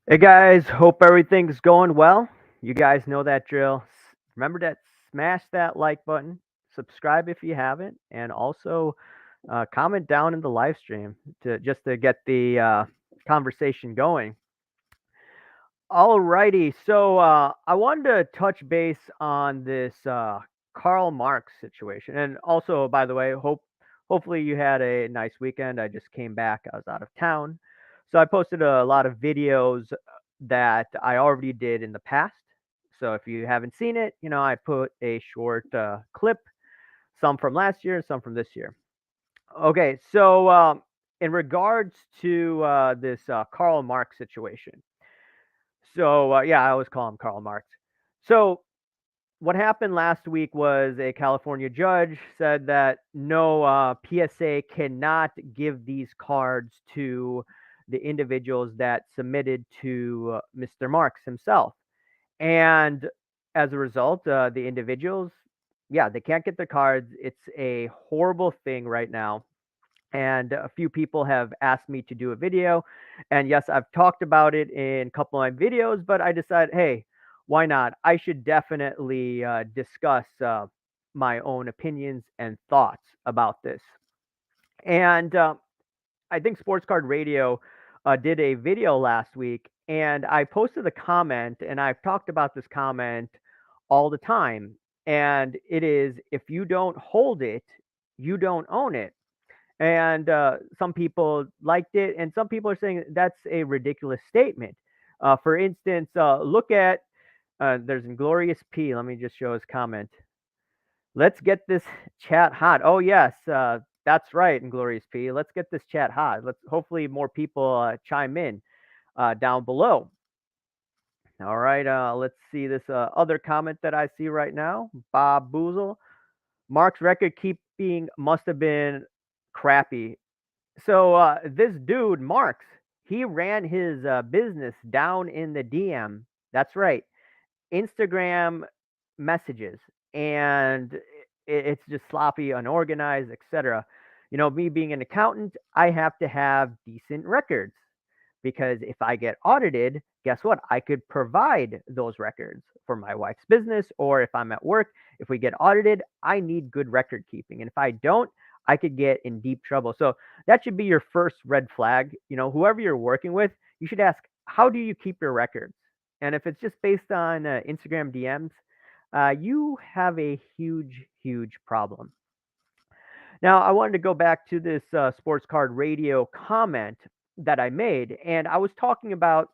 Hey guys, hope everything's going well. You guys know that drill. Remember to smash that like button, subscribe if you haven't, and also comment down in the live stream to get the conversation going. Alrighty, so I wanted to touch base on this Karl Marx situation, and also, by the way, hopefully you had a nice weekend. I just came back; I was out of town, so I posted a lot of videos that I already did in the past. So if you haven't seen it, I put a short clip, some from last year, some from this year. Okay, so in regards to this Karl Marx situation. So, yeah, I always call him Karl Marx. So, what happened last week was a California judge said that no, PSA cannot give these cards to the individuals that submitted to Mr. Marx himself. And as a result, the individuals, yeah, they can't get the cards. It's a horrible thing right now, and a few people have asked me to do a video. And yes, I've talked about it in a couple of my videos, but I decided, hey, why not? I should definitely discuss my own opinions and thoughts about this. And I think Sports Card Radio did a video last week, and I posted a comment, and I've talked about this comment all the time. And it is, if you don't hold it, you don't own it. And some people liked it, and some people are saying that's a ridiculous statement. For instance, look at there's Inglorious P. Let me just show his comment. Let's get this chat hot. Oh yes, that's right, Inglorious P. Let's get this chat hot. Let's hopefully more people chime in down below. All right, let's see this other comment that I see right now. Bob Boozle. Mark's record keeping must have been crappy. So this dude, Marx, he ran his business down in the DM. That's right, Instagram messages, and it's just sloppy, unorganized, etc. Me being an accountant, I have to have decent records because if I get audited, guess what? I could provide those records for my wife's business, or if I'm at work, if we get audited, I need good record keeping. And if I don't, I could get in deep trouble. So that should be your first red flag. Whoever you're working with, you should ask, how do you keep your records? And if it's just based on Instagram DMs, you have a huge, huge problem. Now, I wanted to go back to this sports card radio comment that I made, and I was talking about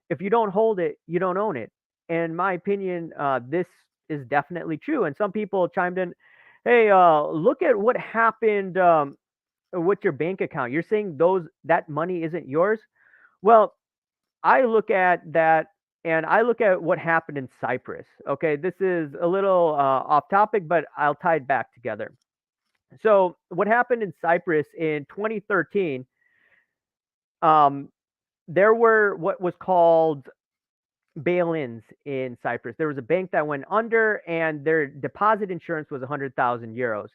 if you don't hold it, you don't own it. In my opinion, this is definitely true. And some people chimed in, "Hey, look at what happened with your bank account. You're saying that money isn't yours." Well, I look at that and I look at what happened in Cyprus. Okay, this is a little off topic, but I'll tie it back together. So, what happened in Cyprus in 2013? Um, there were what was called bail-ins in Cyprus. There was a bank that went under, and their deposit insurance was 100,000 euros.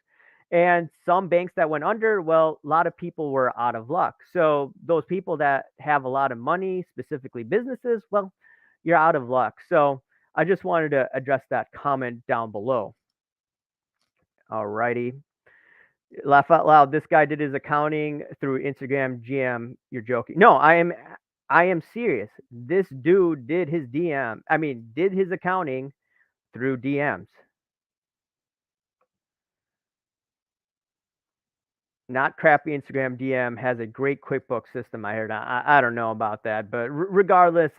And some banks that went under, well, a lot of people were out of luck. So those people that have a lot of money, specifically businesses, well, you're out of luck. So I just wanted to address that comment down below. All righty. Laugh out loud. This guy did his accounting through Instagram GM. You're joking. No, I am serious. This dude did his accounting through DMs. Not crappy Instagram DM, has a great QuickBooks system. I heard. I don't know about that, but regardless,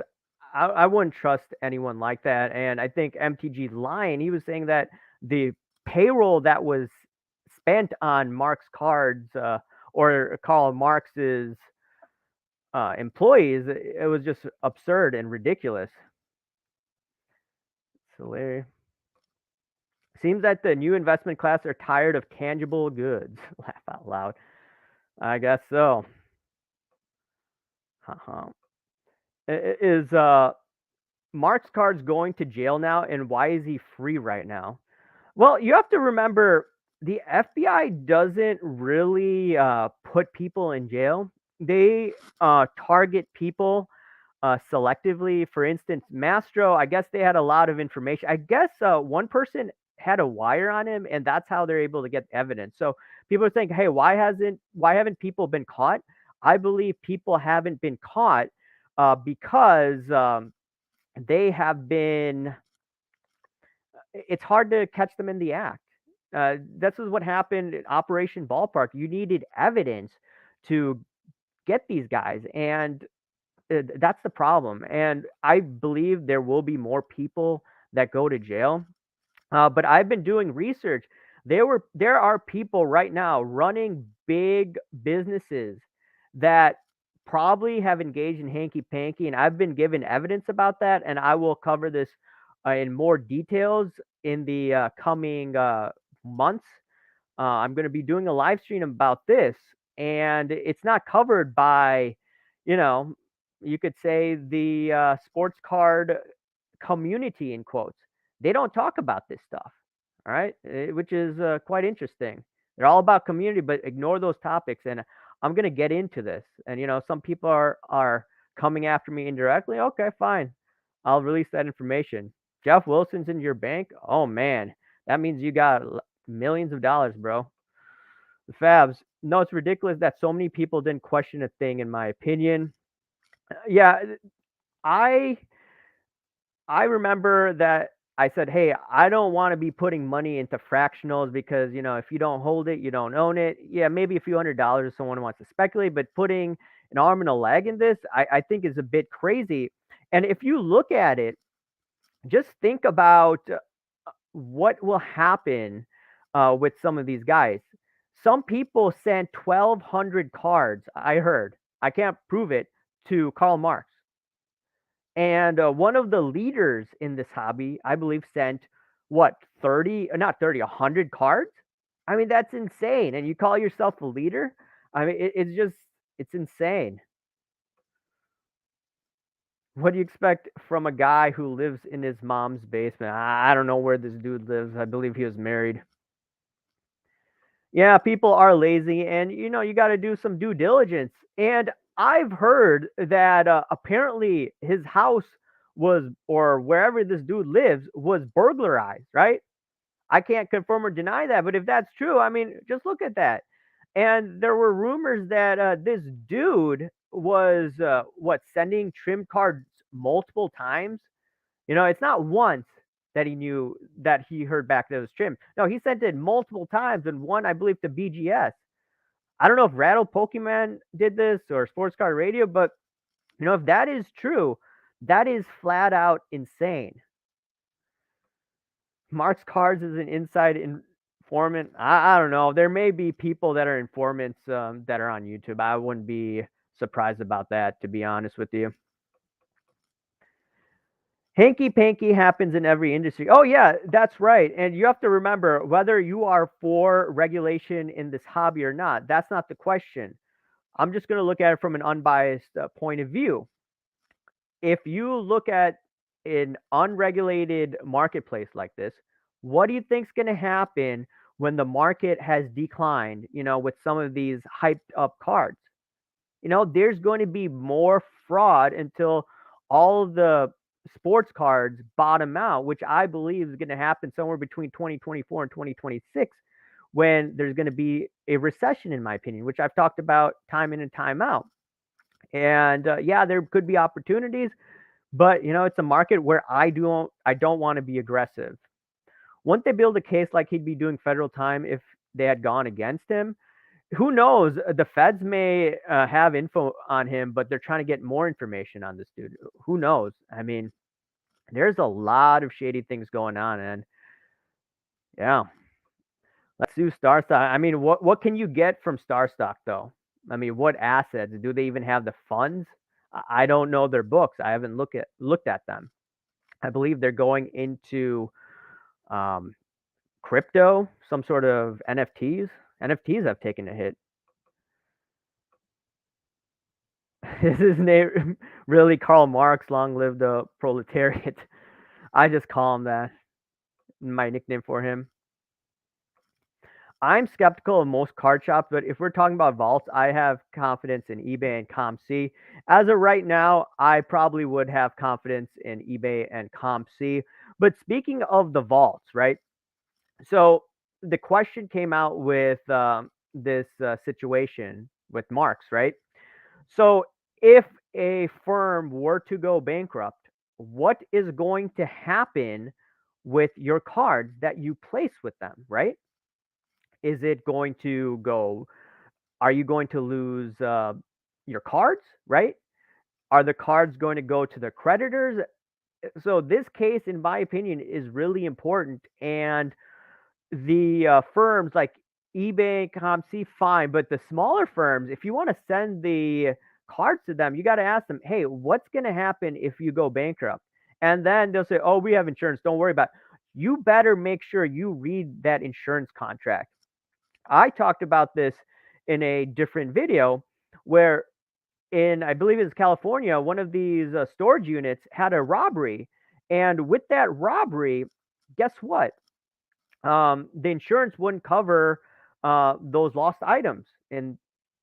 I wouldn't trust anyone like that. And I think MTG's lying. He was saying that the payroll that was spent on Marx Cards or Karl Marx's employees, it was just absurd and ridiculous. It's hilarious. Seems that the new investment class are tired of tangible goods. Laugh out loud. I guess so. Is Marx Cards going to jail now, and why is he free right now? Well, you have to remember the FBI doesn't really put people in jail. They target people selectively. For instance, Mastro, I guess they had a lot of information. I guess one person had a wire on him, and that's how they're able to get evidence. So people are saying, "Hey, why haven't people been caught?" I believe people haven't been caught because they have been. It's hard to catch them in the act. This is what happened in Operation Ballpark. You needed evidence to get these guys, and that's the problem. And I believe there will be more people that go to jail. But I've been doing research. There are people right now running big businesses that probably have engaged in hanky panky, and I've been given evidence about that. And I will cover this in more details in the coming months. I'm going to be doing a live stream about this, and it's not covered by, you know, you could say the sports card community in quotes. They don't talk about this stuff, all right, which is quite interesting. They're all about community, but ignore those topics. And I'm going to get into this. And some people are coming after me indirectly. Okay, fine, I'll release that information. Jeff Wilson's in your bank. Oh man, that means you got millions of dollars, bro. The Fabs. No, it's ridiculous that so many people didn't question a thing, in my opinion. Yeah, I I remember that I said, "Hey, I don't want to be putting money into fractionals because, if you don't hold it, you don't own it." Yeah, maybe a few $100 if someone wants to speculate, but putting an arm and a leg in this, I think is a bit crazy. And if you look at it, just think about what will happen with some of these guys. Some people sent 1,200 cards, I heard. I can't prove it, to Karl Marx. And one of the leaders in this hobby, I believe, sent what, 30, not 30, 100 cards? I mean, that's insane. And you call yourself a leader? I mean, it's insane. What do you expect from a guy who lives in his mom's basement? I don't know where this dude lives. I believe he was married. Yeah, people are lazy, and you got to do some due diligence. And I've heard that apparently his house was, or wherever this dude lives, was burglarized, right? I can't confirm or deny that, but if that's true, I mean, just look at that. And there were rumors that this dude was sending trim cards multiple times. It's not once that he knew that he heard back that it was trim. No, he sent it multiple times, and one, I believe, to BGS. I don't know if Rattle Pokemon did this or Sports Card Radio, but if that is true, that is flat out insane. Marx Cards is an inside informant. I don't know. There may be people that are informants that are on YouTube. I wouldn't be surprised about that, to be honest with you. Hanky panky happens in every industry. Oh, yeah, that's right. And you have to remember, whether you are for regulation in this hobby or not, that's not the question. I'm just going to look at it from an unbiased point of view. If you look at an unregulated marketplace like this, what do you think is going to happen when the market has declined, with some of these hyped up cards? There's going to be more fraud until all of the sports cards bottom out, which I believe is going to happen somewhere between 2024 and 2026, when there's going to be a recession, in my opinion, which I've talked about time in and time out. And yeah, there could be opportunities, but it's a market where I don't want to be aggressive. Wouldn't they build a case like he'd be doing federal time if they had gone against him? Who knows? The feds may have info on him, but they're trying to get more information on this dude. Who knows? I mean, there's a lot of shady things going on, and yeah. Let's do Star Stock. I mean, what can you get from Star Stock though? I mean, what assets? Do they even have the funds? I don't know their books. I haven't looked at them. I believe they're going into um, crypto, some sort of NFTs. NFTs have taken a hit. Is his name really Karl Marx? Long live the proletariat. I just call him that. My nickname for him. I'm skeptical of most card shops, but if we're talking about vaults, I have confidence in eBay and ComC. As of right now, I probably would have confidence in eBay and ComC. But speaking of the vaults, right? So the question came out with this situation with Marx, right? So if a firm were to go bankrupt, what is going to happen with your cards that you place with them, right? Is it going to go? Are you going to lose your cards, right? Are the cards going to go to the creditors? So this case, in my opinion, is really important, and the firms like eBay and ComC, fine, but the smaller firms, if you want to send the cards to them, you got to ask them, hey, what's going to happen if you go bankrupt? And then they'll say, oh, we have insurance. Don't worry about it. You better make sure you read that insurance contract. I talked about this in a different video where in, I believe it's California, one of these storage units had a robbery. And with that robbery, guess what? The insurance wouldn't cover those lost items in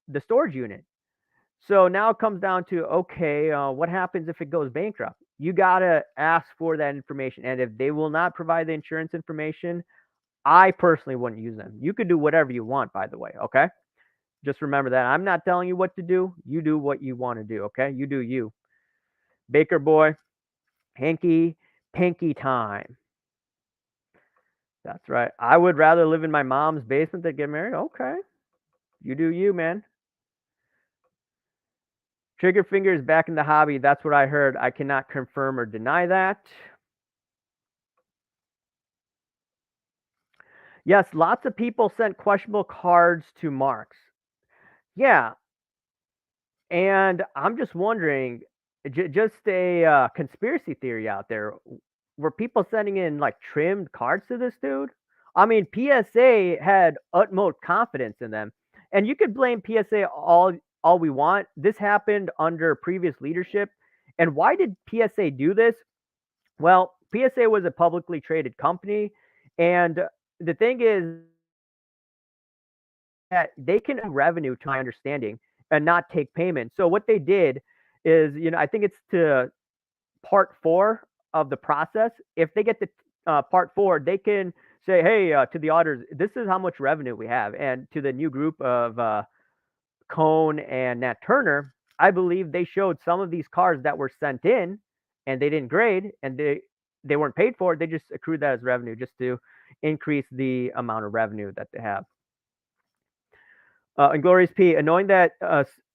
the storage unit. So now it comes down to, okay, what happens if it goes bankrupt? You got to ask for that information. And if they will not provide the insurance information, I personally wouldn't use them. You could do whatever you want, by the way. Okay. Just remember that. I'm not telling you what to do. You do what you want to do. Okay. You do you. Baker boy, hanky panky time. That's right. I would rather live in my mom's basement than get married. Okay. You do you, man. Trigger fingers back in the hobby. That's what I heard. I cannot confirm or deny that. Yes, lots of people sent questionable cards to Marx. Yeah, and I'm just wondering, just a conspiracy theory out there. Were people sending in like trimmed cards to this dude? I mean, PSA had utmost confidence in them, and you could blame PSA all we want. This happened under previous leadership, and why did PSA do this? Well, PSA was a publicly traded company, and the thing is that they can earn revenue, to my understanding, and not take payment. So what they did is, I think it's to part four of the process. If they get to part four, they can say, hey, to the auditors, this is how much revenue we have. And to the new group of Cohn and Nat Turner, I believe they showed some of these cars that were sent in and they didn't grade and they weren't paid for. They just accrued that as revenue just to increase the amount of revenue that they have. And Glorious P, annoying that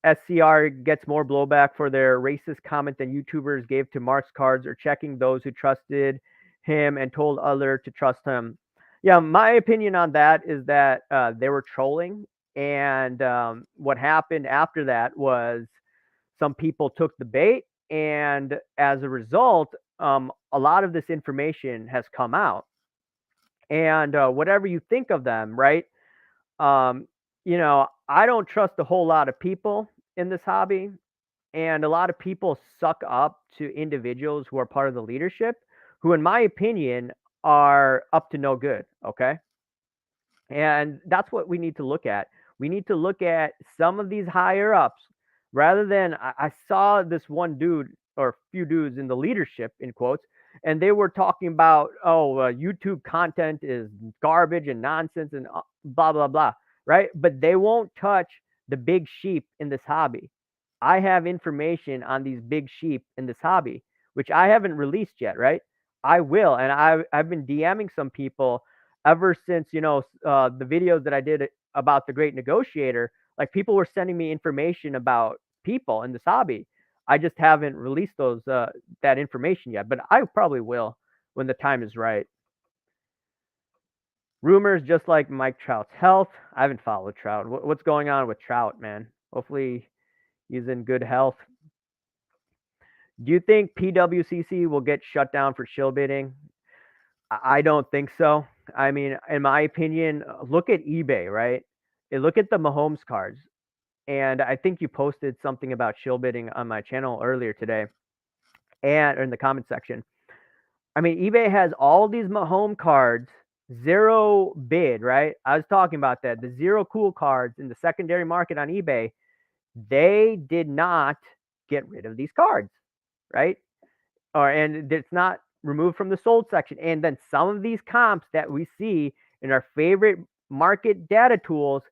SCR gets more blowback for their racist comment than YouTubers gave to Marx Cards or checking those who trusted him and told other to trust him. Yeah, my opinion on that is that they were trolling, and what happened after that was some people took the bait, and as a result, a lot of this information has come out. And whatever you think of them, right? Um, I don't trust a whole lot of people in this hobby, and a lot of people suck up to individuals who are part of the leadership, who, in my opinion, are up to no good. Okay. And that's what we need to look at. We need to look at some of these higher ups rather than I saw this one dude or few dudes in the leadership, in quotes, and they were talking about, oh, YouTube content is garbage and nonsense and blah, blah, blah. Right. But they won't touch the big sheep in this hobby. I have information on these big sheep in this hobby, which I haven't released yet. Right. I will. And I've been DMing some people ever since, the videos that I did about the great negotiator. Like, people were sending me information about people in this hobby. I just haven't released those that information yet, but I probably will when the time is right. Rumors just like Mike Trout's health. I haven't followed Trout. What's going on with Trout, man? Hopefully he's in good health. Do you think PWCC will get shut down for shill bidding? I don't think so. I mean, in my opinion, look at eBay, right? Look at the Mahomes cards. And I think you posted something about shill bidding on my channel earlier today and or in the comment section. I mean, eBay has all these Mahomes cards zero bid, right? I was talking about that. The zero cool cards in the secondary market on eBay, they did not get rid of these cards, right? And it's not removed from the sold section. And then some of these comps that we see in our favorite market data tools,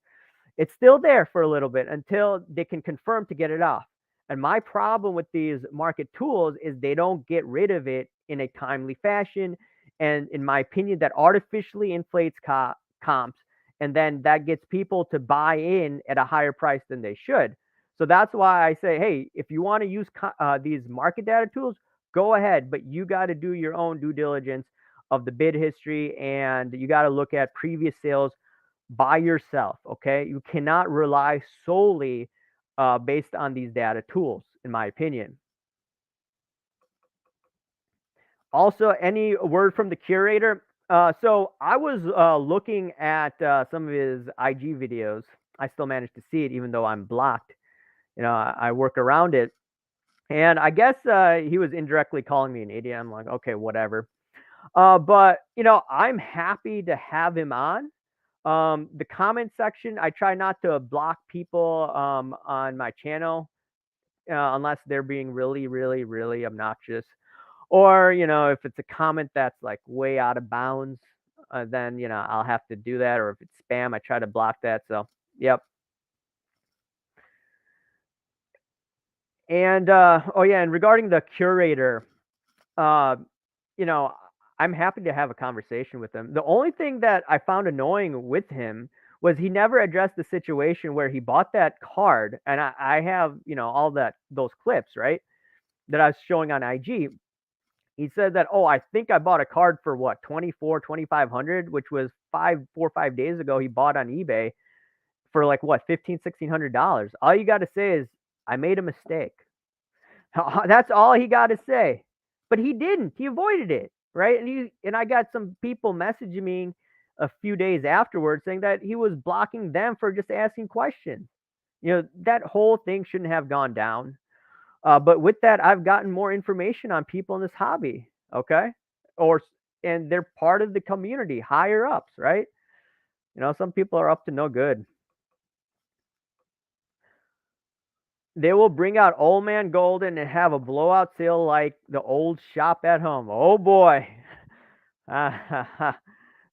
it's still there for a little bit until they can confirm to get it off. And my problem with these market tools is they don't get rid of it in a timely fashion. And in my opinion, that artificially inflates comps. And then that gets people to buy in at a higher price than they should. So that's why I say, hey, if you want to use these market data tools, go ahead. But you got to do your own due diligence of the bid history, and you got to look at previous sales by yourself. Okay, you cannot rely solely based on these data tools, in my opinion. Also, any word from the curator? So I was looking at some of his IG videos. I still managed to see it, even though I'm blocked. I work around it, and I guess he was indirectly calling me an idiot. I'm like, okay, whatever. But I'm happy to have him on. The comment section, I try not to block people on my channel unless they're being really, really, really obnoxious. Or, if it's a comment that's like way out of bounds, then, I'll have to do that. Or if it's spam, I try to block that. So, yep. And, oh yeah, and regarding the curator, uh, you know, I'm happy to have a conversation with him. The only thing that I found annoying with him was he never addressed the situation where he bought that card, and I have all those clips, right, that I was showing on IG. He said that, oh, I think I bought a card for what, 2,500, which was 5 days ago. He bought on eBay for like what, 1,500, $1,600. All you got to say is I made a mistake. That's all he got to say. But he didn't. He avoided it, right? And I got some people messaging me a few days afterwards saying that he was blocking them for just asking questions. That whole thing shouldn't have gone down. But with that, I've gotten more information on people in this hobby. Okay, and they're part of the community, higher ups, right? Some people are up to no good. They will bring out Old Man Golden and have a blowout sale like the old shop at home. Oh boy.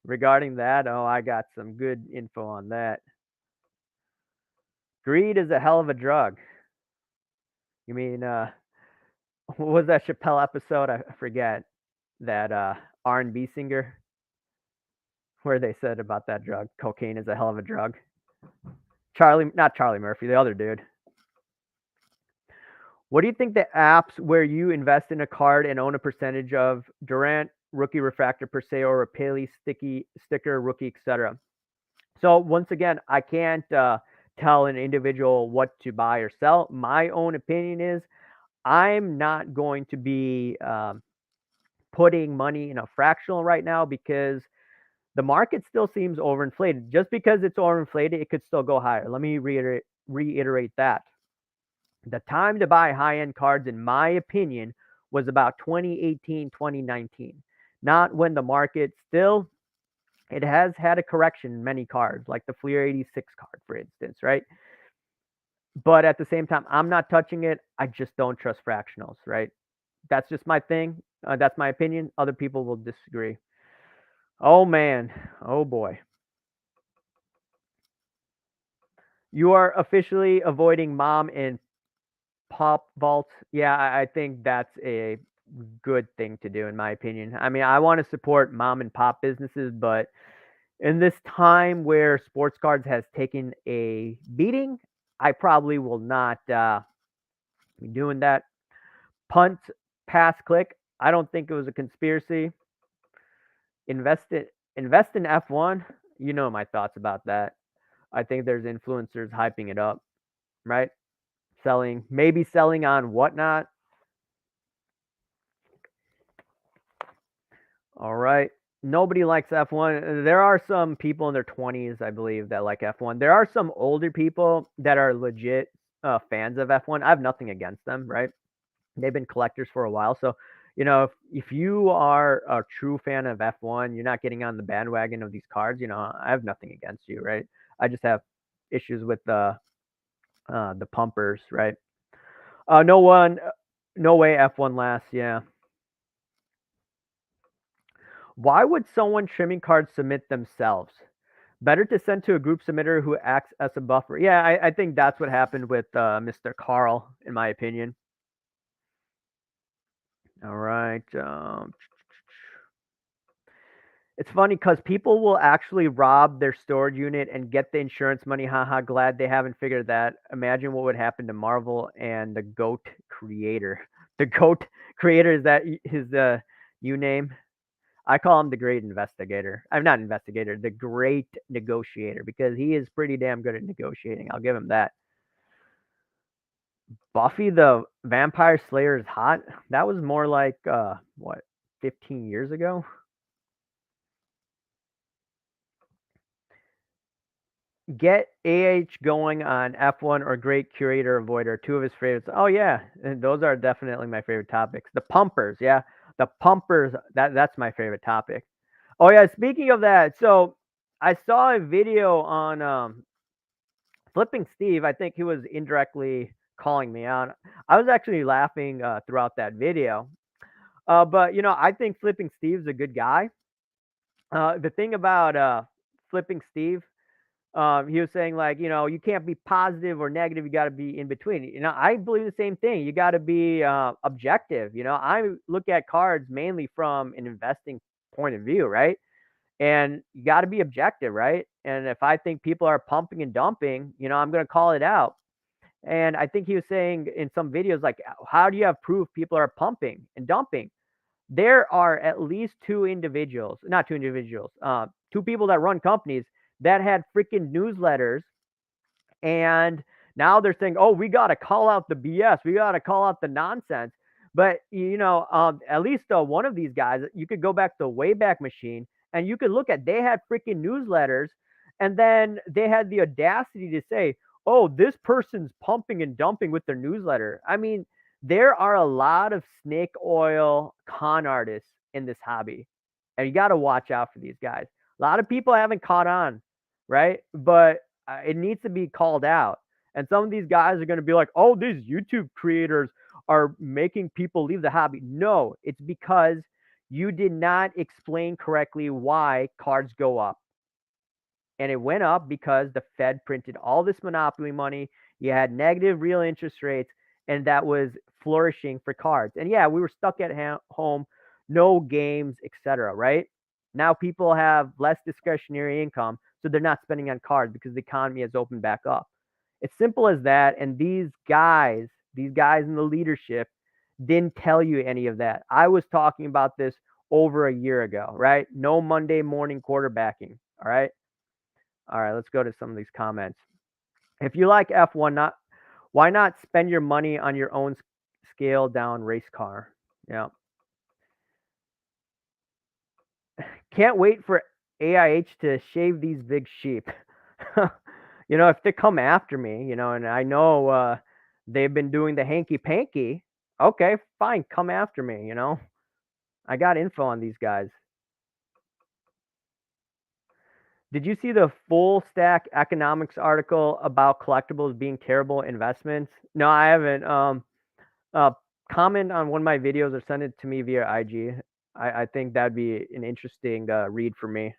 Regarding that, I got some good info on that. Greed is a hell of a drug. You mean, what was that Chappelle episode? I forget. That R&B singer where they said about that drug, cocaine is a hell of a drug. Not Charlie Murphy, the other dude. What do you think the apps where you invest in a card and own a percentage of Durant, Rookie Refractor per se, or a Paley sticker, Rookie, etc.? So once again, I can't tell an individual what to buy or sell. My own opinion is I'm not going to be putting money in a fractional right now because the market still seems overinflated. Just because it's overinflated, it could still go higher. Let me reiterate that. The time to buy high-end cards, in my opinion, was about 2018, 2019. Not when the market still, it has had a correction in many cards, like the Fleer 86 card, for instance, right? But at the same time, I'm not touching it. I just don't trust fractionals, right? That's just my thing. That's my opinion. Other people will disagree. Oh, man. Oh, boy. You are officially avoiding mom and pop vault. Yeah, I think that's a good thing to do, in my opinion. I mean, I want to support mom and pop businesses, but in this time where sports cards has taken a beating, I probably will not be doing that. Punt, pass, click. I don't think it was a conspiracy. Invest in F1. You know my thoughts about that. I think there's influencers hyping it up, right? Maybe selling on whatnot. All right. Nobody likes F1. There are some people in their 20s, I believe, that like F1. There are some older people that are legit fans of F1. I have nothing against them, right? They've been collectors for a while. So, if you are a true fan of F1, you're not getting on the bandwagon of these cards. I have nothing against you, right? I just have issues with the pumpers, right? No one, no way F1 lasts. Yeah. Why would someone trimming cards submit themselves? Better to send to a group submitter who acts as a buffer. Yeah, I think that's what happened with Mr. Karl, in my opinion. All right. It's funny because people will actually rob their storage unit and get the insurance money. Haha, glad they haven't figured that. Imagine what would happen to Marvel and the GOAT creator. The GOAT creator, is that his new name? I call him the great investigator. I'm not investigator, the great negotiator, because he is pretty damn good at negotiating. I'll give him that. Buffy the Vampire Slayer is hot. That was more like what, 15 years ago? Get AH going on F1 or Great Curator Avoider, two of his favorites. Oh yeah, and those are definitely my favorite topics. The pumpers, yeah, the pumpers. That's my favorite topic. Oh yeah, speaking of that, so I saw a video on Flipping Steve. I think he was indirectly calling me out. I was actually laughing throughout that video. But I think Flipping Steve's a good guy. The thing about Flipping Steve, he was saying like, you can't be positive or negative. You got to be in between. I believe the same thing. You got to be objective. I look at cards mainly from an investing point of view, right? And you got to be objective, right? And if I think people are pumping and dumping, I'm going to call it out. And I think he was saying in some videos, like, how do you have proof people are pumping and dumping? There are at least not two individuals, two people that run companies that had freaking newsletters, and now they're saying, "Oh, we got to call out the BS. We got to call out the nonsense." But at least one of these guys, you could go back to the Wayback Machine, and you could look at they had freaking newsletters, and then they had the audacity to say, "Oh, this person's pumping and dumping with their newsletter." I mean, there are a lot of snake oil con artists in this hobby, and you got to watch out for these guys. A lot of people haven't caught on, right? But it needs to be called out. And some of these guys are going to be like, oh, these YouTube creators are making people leave the hobby. No, it's because you did not explain correctly why cards go up. And it went up because the Fed printed all this monopoly money. You had negative real interest rates, and that was flourishing for cards. And yeah, we were stuck at home, no games, etc. Right? Now people have less discretionary income, so they're not spending on cards because the economy has opened back up. It's simple as that. And these guys in the leadership didn't tell you any of that. I was talking about this over a year ago, right? No Monday morning quarterbacking. All right. All right, let's go to some of these comments. If you like F1, why not spend your money on your own scale down race car? Yeah. Can't wait for AIH to shave these big sheep. If they come after me, and I know they've been doing the hanky panky, okay, fine, come after me, I got info on these guys. Did you see the full stack economics article about collectibles being terrible investments? No, I haven't. Uh, Comment on one of my videos or send it to me via IG. I think that'd be an interesting read for me,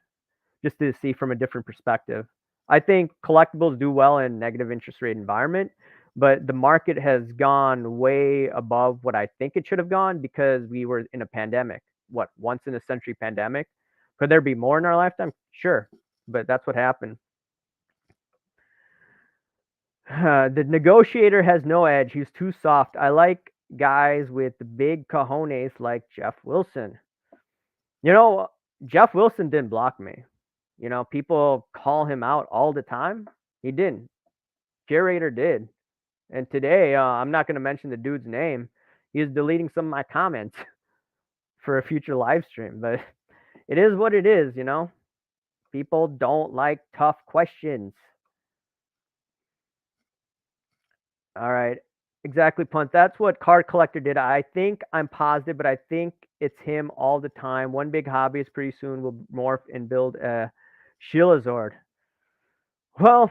just to see from a different perspective. I think collectibles do well in negative interest rate environment, but the market has gone way above what I think it should have gone because we were in a pandemic. What, once in a century pandemic? Could there be more in our lifetime? Sure, but that's what happened. The negotiator has no edge. He's too soft. I like guys with big cojones like Jeff Wilson. Jeff Wilson didn't block me. People call him out all the time. He didn't. Curator did. And today, I'm not going to mention the dude's name. He's deleting some of my comments for a future live stream. But it is what it is, People don't like tough questions. All right. Exactly, punt. That's what Card Collector did. I think I'm positive, but I think it's him all the time. One big hobbyist pretty soon will morph and build a Shilazord. Well,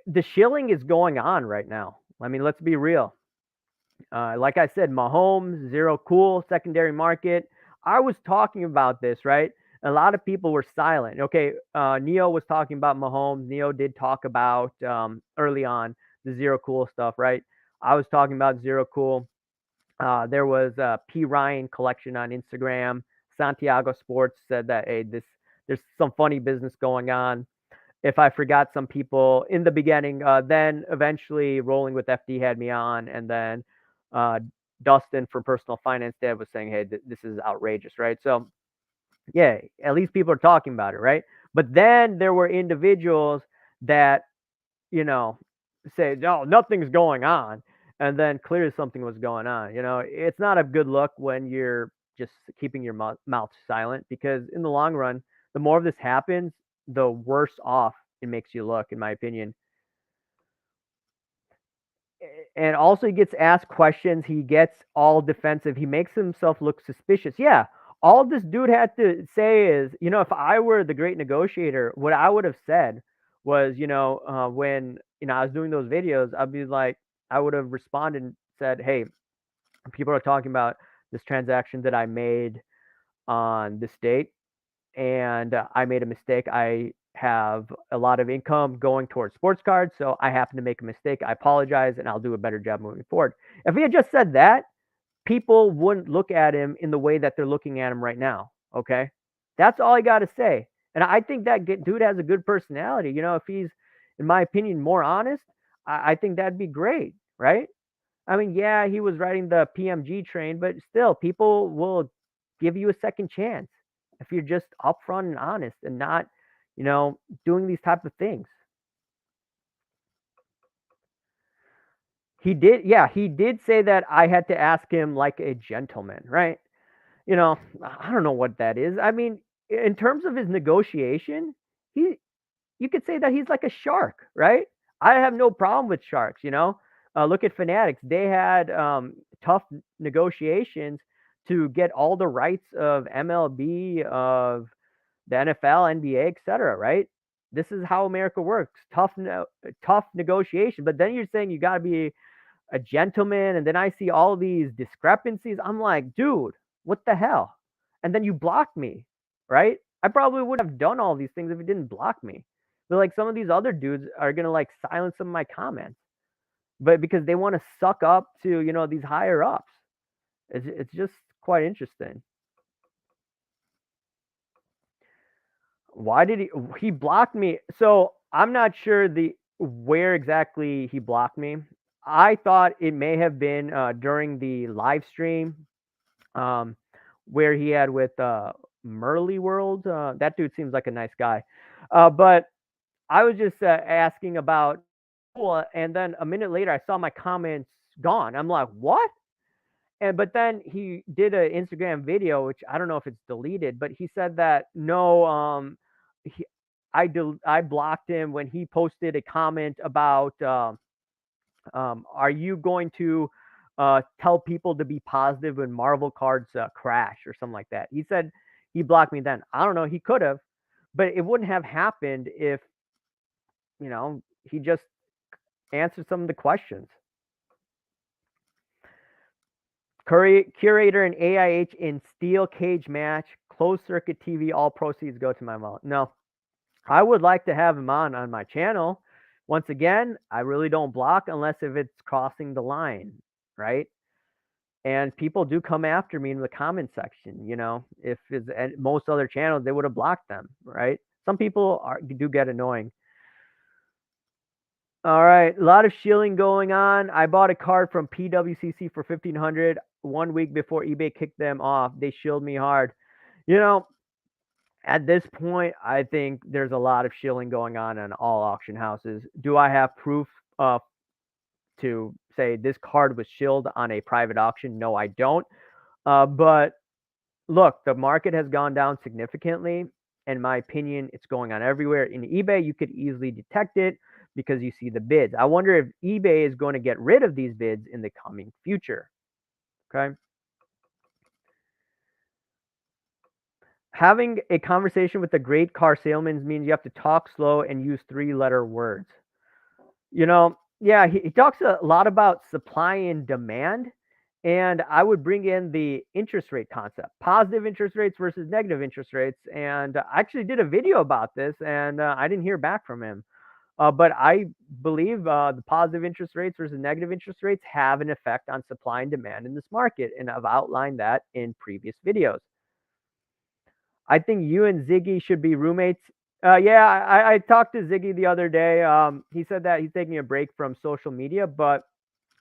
the shilling is going on right now. I mean, let's be real. Like I said, Mahomes, zero cool, secondary market. I was talking about this, right? A lot of people were silent. Okay, Neo was talking about Mahomes. Neo did talk about early on the zero cool stuff, right? I was talking about zero cool. There was a P Ryan collection on Instagram. Santiago Sports said that hey, there's some funny business going on. If I forgot some people in the beginning, then eventually Rolling with FD had me on, and then uh, Dustin from Personal Finance Dad was saying, "Hey, this is outrageous," right? So yeah, at least people are talking about it, right? But then there were individuals that you know, say, no, nothing's going on. And then clearly something was going on. It's not a good look when you're just keeping your mouth silent because in the long run, the more of this happens, the worse off it makes you look, in my opinion. And also, he gets asked questions. He gets all defensive. He makes himself look suspicious. Yeah. All this dude had to say is, if I were the great negotiator, what I would have said was, when, I was doing those videos, I'd be like, I would have responded and said, hey, people are talking about this transaction that I made on this date and I made a mistake. I have a lot of income going towards sports cards, so I happen to make a mistake. I apologize, and I'll do a better job moving forward. If he had just said that, people wouldn't look at him in the way that they're looking at him right now. Okay, that's all I got to say. And I think that dude has a good personality. If he's, in my opinion, more honest, I think that'd be great, right? I mean, yeah, he was riding the PMG train, but still, people will give you a second chance if you're just upfront and honest and not, doing these type of things. He did say that I had to ask him like a gentleman, right? I don't know what that is. I mean, in terms of his negotiation, he you could say that he's like a shark, right? I have no problem with sharks. Look at Fanatics; they had tough negotiations to get all the rights of MLB, of the NFL, NBA, etc. Right? This is how America works: tough negotiation. But then you're saying you got to be a gentleman, and then I see all these discrepancies. I'm like, dude, what the hell? And then you blocked me, right? I probably would have done all these things if you didn't block me. But like some of these other dudes are gonna like silence some of my comments, but because they want to suck up to these higher ups. It's just quite interesting. Why did he blocked me? So I'm not sure the where exactly he blocked me. I thought it may have been during the live stream um, where he had with Merly World. That dude seems like a nice guy. But I was just asking about, and then a minute later, I saw my comments gone. I'm like, what? But then he did an Instagram video, which I don't know if it's deleted, but he said that no, he, I blocked him when he posted a comment about are you going to tell people to be positive when Marvel cards crash or something like that? He said he blocked me then. I don't know. He could have, but it wouldn't have happened if, he just answered some of the questions. Curator and AIH in steel cage match, closed circuit TV, all proceeds go to my wallet. No, I would like to have him on my channel. Once again, I really don't block unless if it's crossing the line, right? And people do come after me in the comment section. If it's at most other channels, they would have blocked them, right? Some people do get annoying. All right, a lot of shilling going on. I bought a card from PWCC for 1,500 1 week before eBay kicked them off. They shilled me hard. You know, at this point, I think there's a lot of shilling going on in all auction houses. Do I have proof to say this card was shilled on a private auction? No, I don't. But look, the market has gone down significantly. In my opinion, it's going on everywhere. In eBay, you could easily detect it, because you see the bids. I wonder if eBay is going to get rid of these bids in the coming future. Okay. Having a conversation with a great car salesman means you have to talk slow and use three-letter words. Yeah, he talks a lot about supply and demand. And I would bring in the interest rate concept, positive interest rates versus negative interest rates. And I actually did a video about this, and I didn't hear back from him. But I believe the positive interest rates versus negative interest rates have an effect on supply and demand in this market. And I've outlined that in previous videos. I think you and Ziggy should be roommates. Yeah, I talked to Ziggy the other day. He said that he's taking a break from social media, but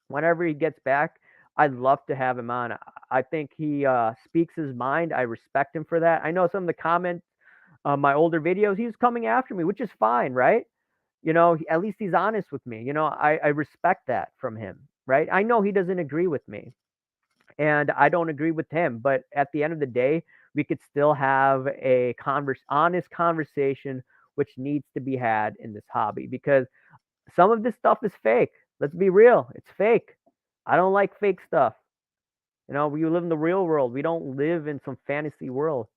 whenever he gets back, I'd love to have him on. I think he speaks his mind. I respect him for that. I know some of the comments on my older videos, he was coming after me, which is fine, right? At least he's honest with me. I respect that from him, right? I know he doesn't agree with me, and I don't agree with him, but at the end of the day, we could still have a honest conversation which needs to be had in this hobby because some of this stuff is fake. Let's be real. It's fake. I don't like fake stuff. We live in the real world. We don't live in some fantasy world.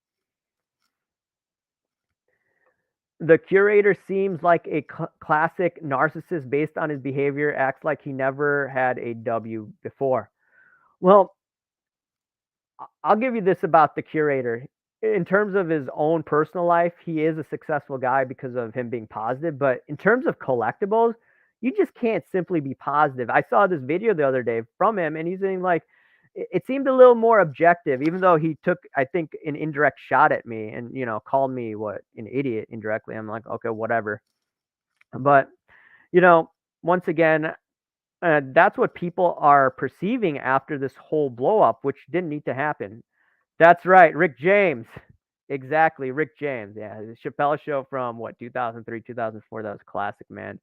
The curator seems like a classic narcissist based on his behavior, acts like he never had a W before. Well, I'll give you this about the curator. In terms of his own personal life, he is a successful guy because of him being positive. But in terms of collectibles, you just can't simply be positive. I saw this video the other day from him, and he's saying like it seemed a little more objective, even though he took, I think, an indirect shot at me and called me what an idiot indirectly. I'm like, okay, whatever. But you know, once again, that's what people are perceiving after this whole blow up, which didn't need to happen. That's right, Rick James. Exactly, Rick James. Yeah, the Chappelle Show from what 2003, 2004. That was classic, man.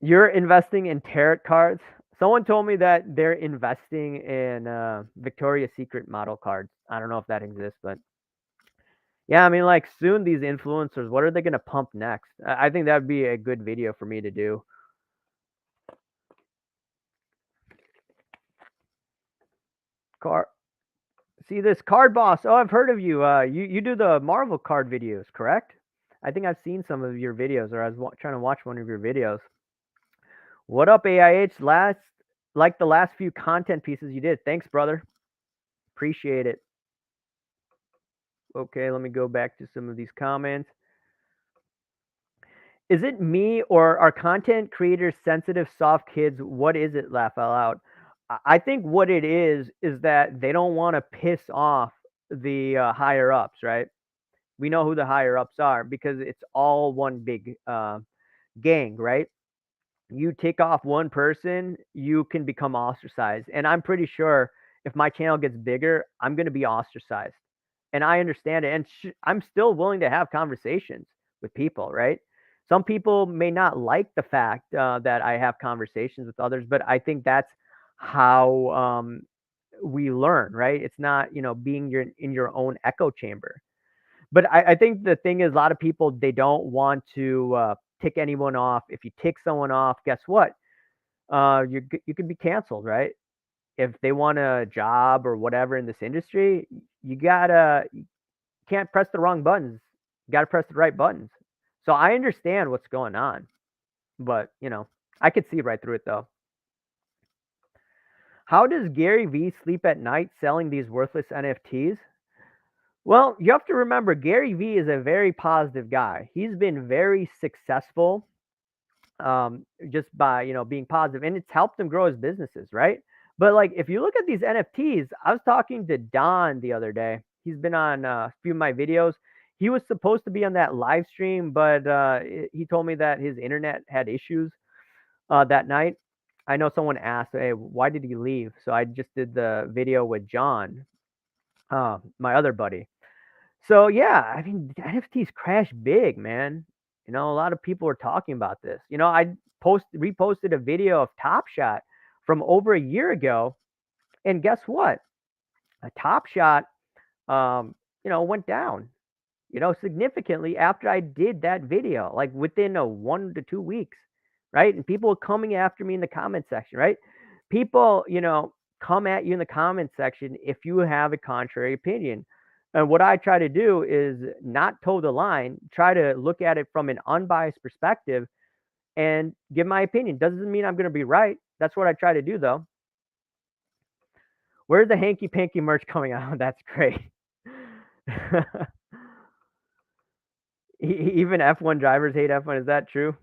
You're investing in tarot cards. Someone told me that they're investing in Victoria's Secret model cards. I don't know if that exists, but yeah, I mean, like soon these influencers, what are they going to pump next? I think that would be a good video for me to do. Car, see this card boss. Oh, I've heard of you. You do the Marvel card videos, correct? I think I've seen some of your videos, or I was trying to watch one of your videos. What up, AIH? Like the last few content pieces you did. Thanks, brother. Appreciate it. Okay, let me go back to some of these comments. Is it me or are content creators sensitive, soft kids? What is it? Laugh out loud. I think what it is that they don't want to piss off the higher ups, right? We know who the higher ups are because it's all one big gang, right? You take off one person, you can become ostracized. And I'm pretty sure if my channel gets bigger, I'm going to be ostracized. And I understand it. And I'm still willing to have conversations with people, right? Some people may not like the fact that I have conversations with others, but I think that's how we learn, right? It's not, being in your own echo chamber. But I think the thing is, a lot of people they don't want to tick anyone off. If you tick someone off, guess what? You could be canceled, right? If they want a job or whatever in this industry, you can't press the wrong buttons. You gotta press the right buttons. So I understand what's going on, but I could see right through it though. How does Gary Vee sleep at night selling these worthless NFTs? Well, you have to remember Gary Vee is a very positive guy. He's been very successful just by being positive, and it's helped him grow his businesses, right? But like if you look at these NFTs, I was talking to Don the other day. He's been on a few of my videos. He was supposed to be on that live stream, but he told me that his internet had issues that night. I know someone asked, "Hey, why did he leave?" So I just did the video with John, my other buddy. So yeah, I mean, the NFTs crashed big, man. A lot of people are talking about this. I reposted a video of Top Shot from over a year ago, and guess what? A Top Shot, went down. significantly after I did that video, like within a 1 to 2 weeks, right? And people coming after me in the comment section, right? People, come at you in the comment section if you have a contrary opinion. And what I try to do is not toe the line, try to look at it from an unbiased perspective and give my opinion. Doesn't mean I'm going to be right. That's what I try to do, though. Where's the hanky panky merch coming out? That's great. Even F1 drivers hate F1. Is that true?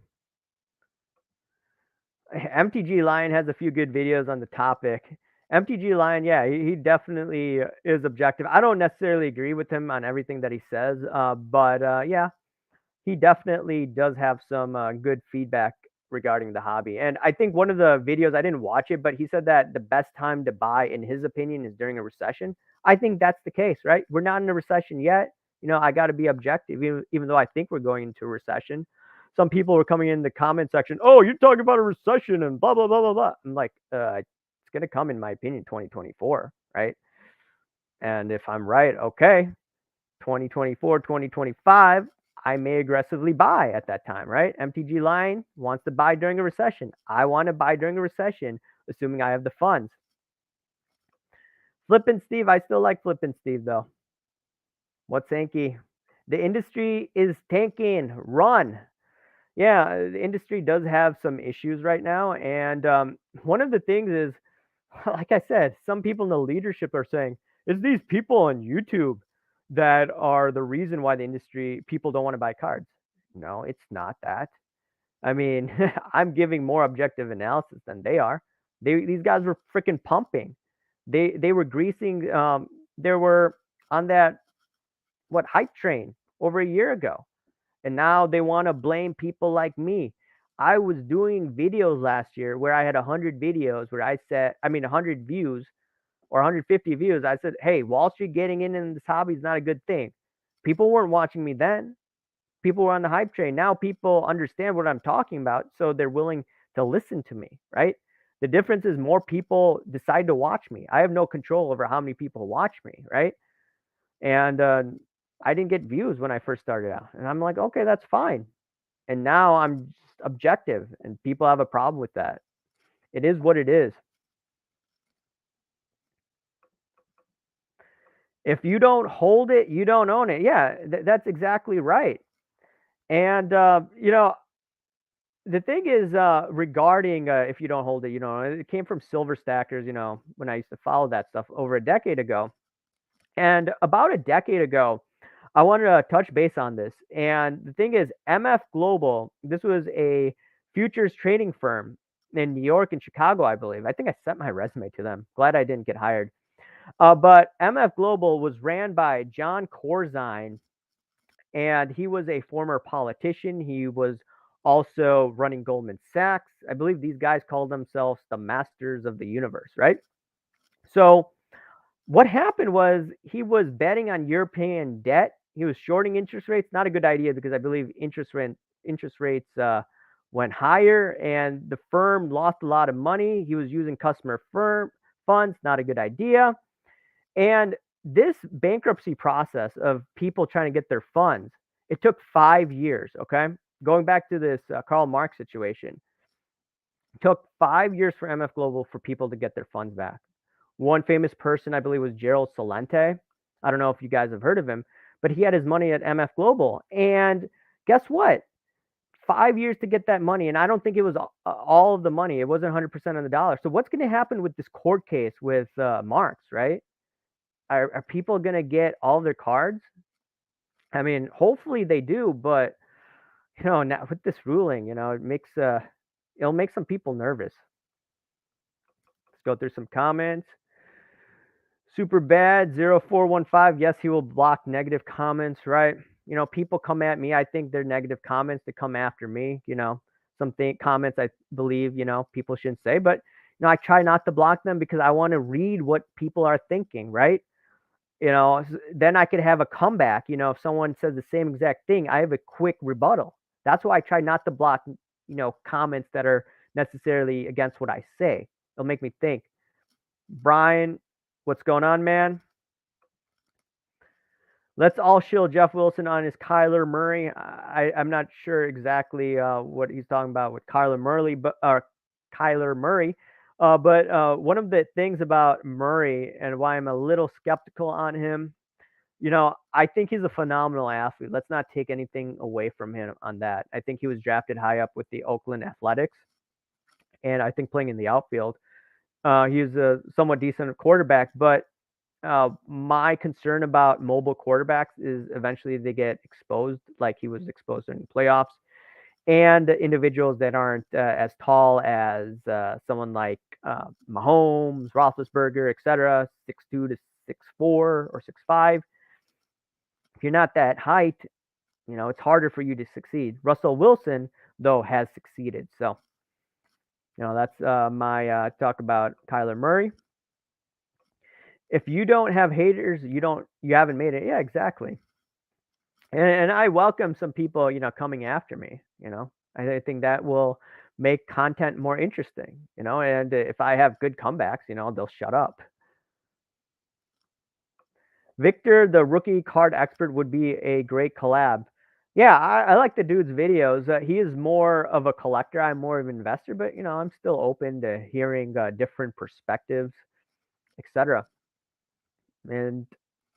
MTG Lion has a few good videos on the topic. MTG Lion, yeah, he definitely is objective. I don't necessarily agree with him on everything that he says, but yeah, he definitely does have some good feedback regarding the hobby. And I think one of the videos, I didn't watch it, but he said that the best time to buy, in his opinion, is during a recession. I think that's the case, right? We're not in a recession yet. I got to be objective, even though I think we're going into a recession. Some people were coming in the comment section, oh, you're talking about a recession and blah, blah, blah, blah, blah. I'm like, it's going to come, in my opinion, 2024, right? And if I'm right, okay, 2024, 2025, I may aggressively buy at that time, right? MTG Line wants to buy during a recession. I want to buy during a recession, assuming I have the funds. Flippin' Steve, I still like Flippin' Steve, though. What's Sankey? The industry is tanking. Run. Yeah, the industry does have some issues right now. And one of the things is, like I said, some people in the leadership are saying, it's these people on YouTube that are the reason why the industry people don't want to buy cards. No, it's not that. I mean, I'm giving more objective analysis than they are. These guys were freaking pumping. They were greasing. They were on that hype train over a year ago, and now they want to blame people like me. I was doing videos last year where I had 100 videos where I said, 100 views or 150 views. I said, hey, Wall Street getting in this hobby is not a good thing. People weren't watching me then. People were on the hype train. Now people understand what I'm talking about, so they're willing to listen to me, right? The difference is more people decide to watch me. I have no control over how many people watch me, right? And I didn't get views when I first started out. And I'm like, okay, that's fine. And now I'm just objective, and people have a problem with that. It is what it is. If you don't hold it, you don't own it. Yeah, that's exactly right. And the thing is, regarding if you don't hold it, it came from Silver Stackers. When I used to follow that stuff over a decade ago, and about a decade ago, I wanted to touch base on this. And the thing is, MF Global. This was a futures trading firm in New York and Chicago, I believe. I think I sent my resume to them. Glad I didn't get hired. But MF Global was ran by John Corzine, and he was a former politician. He was also running Goldman Sachs. I believe these guys called themselves the masters of the universe, right? So what happened was he was betting on European debt. He was shorting interest rates. Not a good idea, because I believe interest rates went higher, and the firm lost a lot of money. He was using customer firm funds. Not a good idea. And this bankruptcy process of people trying to get their funds, it took 5 years, okay? Going back to this Karl Marx situation, it took 5 years for MF Global for people to get their funds back. One famous person, I believe, was Gerald Celente. I don't know if you guys have heard of him, but he had his money at MF Global. And guess what? 5 years to get that money. And I don't think it was all of the money. It wasn't 100% of the dollar. So what's going to happen with this court case with Marx, right? Are people going to get all their cards? I mean, hopefully they do, but now with this ruling, it'll make some people nervous. Let's go through some comments. Super bad 0415. Yes, he will block negative comments, right? People come at me. I think they're negative comments to come after me. Some comments I believe, people shouldn't say, but I try not to block them because I want to read what people are thinking, right? Then I could have a comeback. If someone says the same exact thing, I have a quick rebuttal. That's why I try not to block, comments that are necessarily against what I say. It'll make me think. Brian, what's going on, man? Let's all shill Jeff Wilson on his Kyler Murray. I'm not sure exactly what he's talking about with Kyler Murray. But one of the things about Murray and why I'm a little skeptical on him, I think he's a phenomenal athlete. Let's not take anything away from him on that. I think he was drafted high up with the Oakland Athletics, and I think playing in the outfield, he's a somewhat decent quarterback. But my concern about mobile quarterbacks is eventually they get exposed, like he was exposed in the playoffs, and individuals that aren't as tall as someone like Mahomes, Roethlisberger, etc., 6'2" to 6'4" or 6'5". If you're not that height, it's harder for you to succeed. Russell Wilson, though, has succeeded. So, that's my talk about Kyler Murray. If you don't have haters, you haven't made it. Yeah, exactly. And I welcome some people, coming after me. I think that will make content more interesting. And if I have good comebacks, they'll shut up. Victor, the rookie card expert, would be a great collab. Yeah, I like the dude's videos. He is more of a collector. I'm more of an investor, but I'm still open to hearing different perspectives, etc. And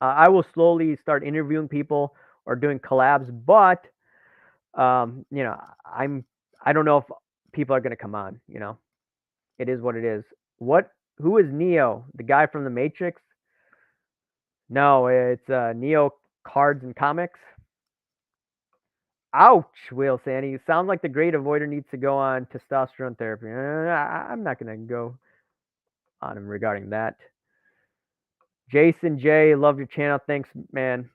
I will slowly start interviewing people or doing collabs, but I don't know if people are going to come on. It is what it is. Who is Neo, the guy from the Matrix? No, it's Neo Cards and Comics. Ouch, Will Sandy. You sound like the great avoider needs to go on testosterone therapy. I'm not going to go on him regarding that. Jason J, love your channel. Thanks, man.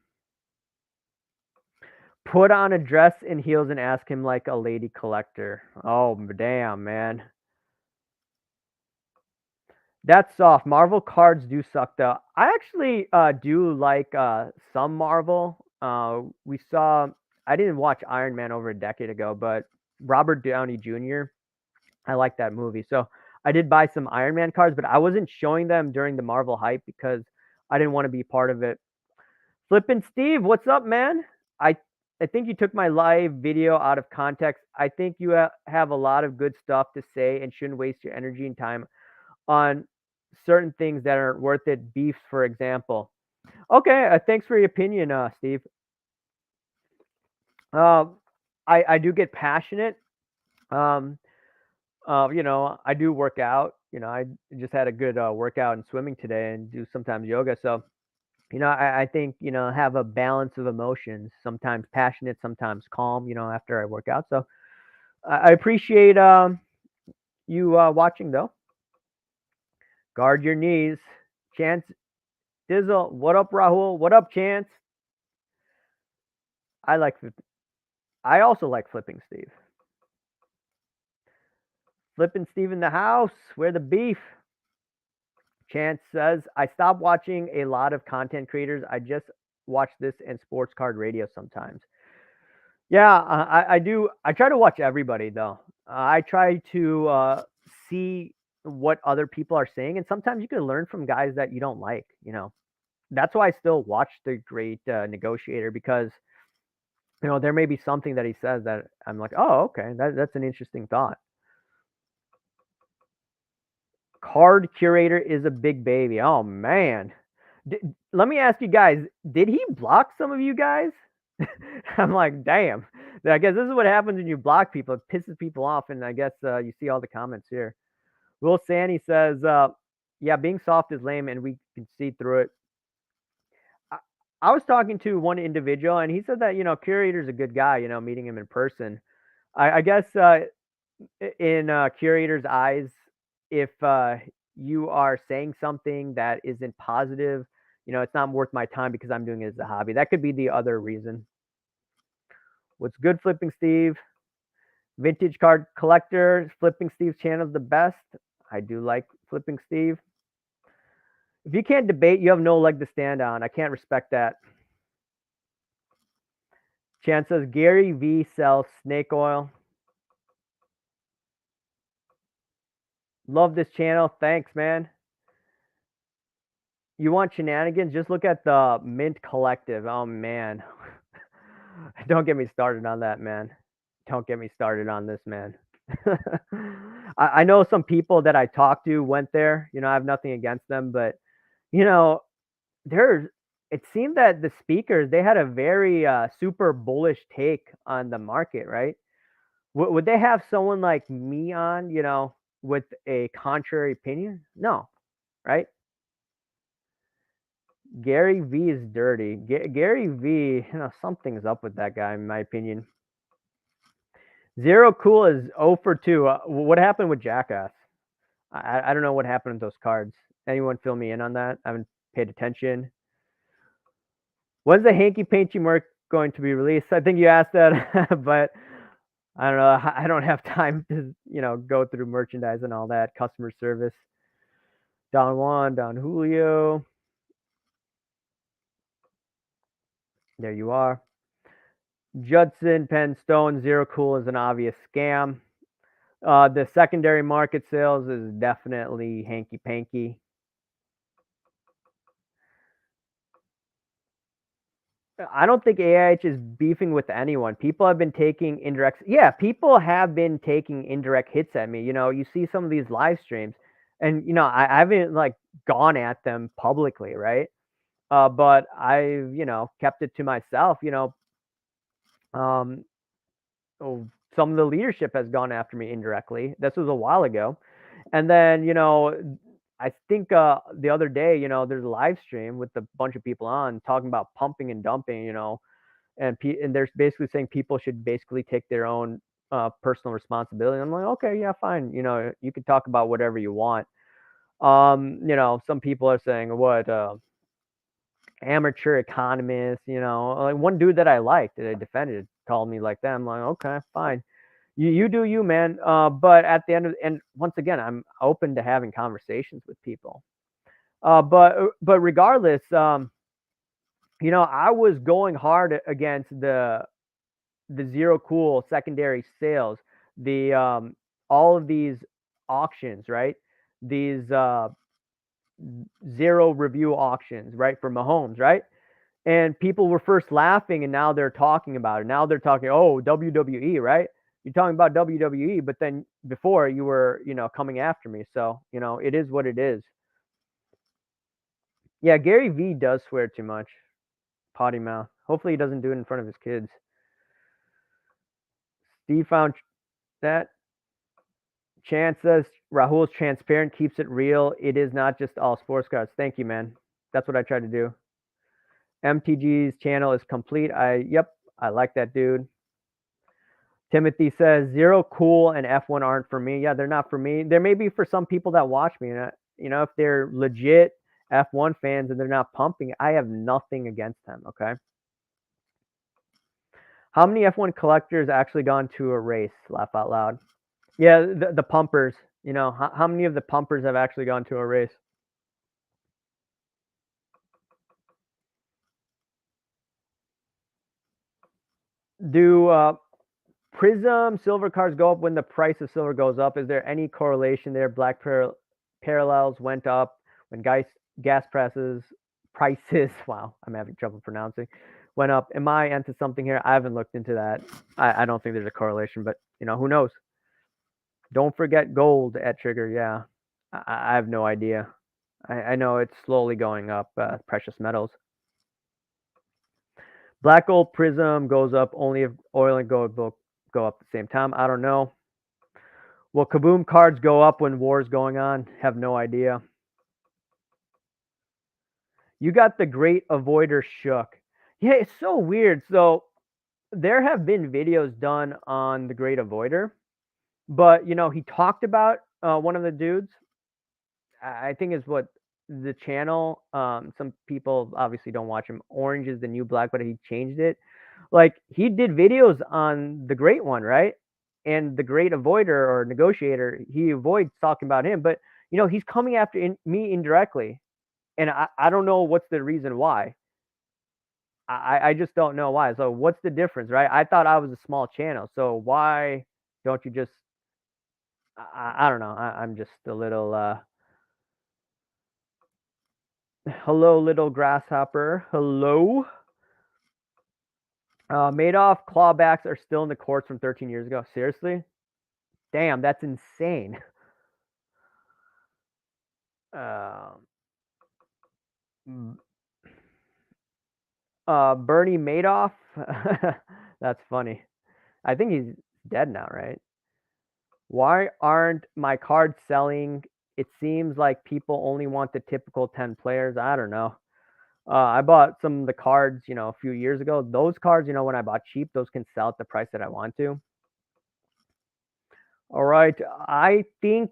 Put on a dress and heels and ask him like a lady collector. Oh, damn, man. That's soft. Marvel cards do suck, though. I actually do like some Marvel. I didn't watch Iron Man over a decade ago, but Robert Downey Jr., I like that movie. So I did buy some Iron Man cards, but I wasn't showing them during the Marvel hype because I didn't want to be part of it. Flippin' Steve, what's up, man? I I think you took my live video out of context. I think you have a lot of good stuff to say and shouldn't waste your energy and time on certain things that aren't worth it. Beef, for example. Okay, thanks for your opinion, Steve. Uh, I do get passionate. Um, I do work out. I just had a good workout in swimming today and do sometimes yoga. So, I think, have a balance of emotions, sometimes passionate, sometimes calm, after I work out. So I appreciate you watching, though. Guard your knees. Chance Dizzle, what up, Rahul? What up, Chance? I also like Flipping Steve. Flipping Steve in the house. Where the beef? Chance says, I stopped watching a lot of content creators. I just watch this and sports card radio sometimes. Yeah, I do. I try to watch everybody, though. I try to see what other people are saying. And sometimes you can learn from guys that you don't like. That's why I still watch The Great Negotiator, because, there may be something that he says that I'm like, oh, okay, that's an interesting thought. Card curator is a big baby. Oh, man. Let me ask you guys, did he block some of you guys? I'm like, damn. I guess this is what happens when you block people. It pisses people off, and I guess you see all the comments here. Will Sandy says, yeah, being soft is lame, and we can see through it. I was talking to one individual, and he said that, curator's a good guy, meeting him in person. I guess in curator's eyes, if you are saying something that isn't positive, it's not worth my time because I'm doing it as a hobby. That could be the other reason. What's good, Flipping Steve? Vintage card collector. Flipping Steve's channel is the best. I do like Flipping Steve. If you can't debate, you have no leg to stand on. I can't respect that. Chan says Gary V sells snake oil. Love this channel. Thanks, man. You want shenanigans? Just look at the Mint Collective. Oh man, don't get me started on that, man. Don't get me started on this, man. I know some people that I talked to went there. I have nothing against them, but you know, there's. It seemed that the speakers they had a very super bullish take on the market, right? Would they have someone like me on, with a contrary opinion? No, right? Gary V is dirty. Gary V, something's up with that guy, in my opinion. Zero Cool is 0 for 2. What happened with Jackass? I don't know what happened with those cards. Anyone fill me in on that? I haven't paid attention. When's the hanky panky merch going to be released? I think you asked that, but I don't know. I don't have time to, go through merchandise and all that. Customer service. Don Juan, Don Julio. There you are. Judson, Penn Stone, Zero Cool is an obvious scam. The secondary market sales is definitely hanky panky. I don't think AIH is beefing with anyone. People have been taking indirect. Yeah, people have been taking indirect hits at me. You see some of these live streams, and I haven't like gone at them publicly, right? But I've kept it to myself. Um, oh, some of the leadership has gone after me indirectly. This was a while ago, and then I think the other day, there's a live stream with a bunch of people on talking about pumping and dumping, and they're basically saying people should basically take their own personal responsibility. I'm like, okay, yeah, fine. You can talk about whatever you want. Some people are saying what amateur economists. Like one dude that I liked that I defended called me like that. I'm like, okay, fine. You do you, man. But at the end of and once again, I'm open to having conversations with people. But regardless, I was going hard against the Zero Cool secondary sales, the all of these auctions, right? These zero review auctions, right, for Mahomes, right? And people were first laughing, and now they're talking about it. Now they're talking, oh, WWE, right? You're talking about WWE, but then before you were, coming after me. So, it is what it is. Yeah, Gary V does swear too much. Potty mouth. Hopefully he doesn't do it in front of his kids. Steve found that. Chance says Rahul's transparent, keeps it real. It is not just all sports cards. Thank you, man. That's what I try to do. MTG's channel is complete. I like that dude. Timothy says Zero Cool and F1 aren't for me. Yeah, they're not for me. There may be for some people that watch me. If they're legit F1 fans and they're not pumping, I have nothing against them. Okay. How many F1 collectors actually gone to a race? Laugh out loud. Yeah, the pumpers. How many of the pumpers have actually gone to a race? Do Prism silver cards go up when the price of silver goes up? Is there any correlation there? Black parallels went up when gas prices, wow, I'm having trouble pronouncing, went up. Am I into something here? I haven't looked into that. I don't think there's a correlation, but who knows? Don't forget gold at Trigger. Yeah, I have no idea. I know it's slowly going up, precious metals. Black gold prism goes up only if oil and gold both go up at the same time. I don't know. Will Kaboom cards go up when war's going on? Have no idea. You got the Great Avoider shook. Yeah, it's so weird. So there have been videos done on the Great Avoider, but he talked about one of the dudes. I think is what the channel. Some people obviously don't watch him. Orange is the new black, but he changed it. Like he did videos on the Great One, right? And the Great Avoider or Negotiator, he avoids talking about him, but he's coming after me indirectly, and I don't know what's the reason why. I just don't know why. So what's the difference, right? I thought I was a small channel, so why don't you just? I don't know. I'm just a little. Hello, little grasshopper. Hello. Madoff clawbacks are still in the courts from 13 years ago. Seriously? Damn, that's insane. Um, Bernie Madoff. That's funny. I think he's dead now, right? Why aren't my cards selling? It seems like people only want the typical 10 players. I don't know. I bought some of the cards, a few years ago. Those cards, when I bought cheap, those can sell at the price that I want to. All right. I think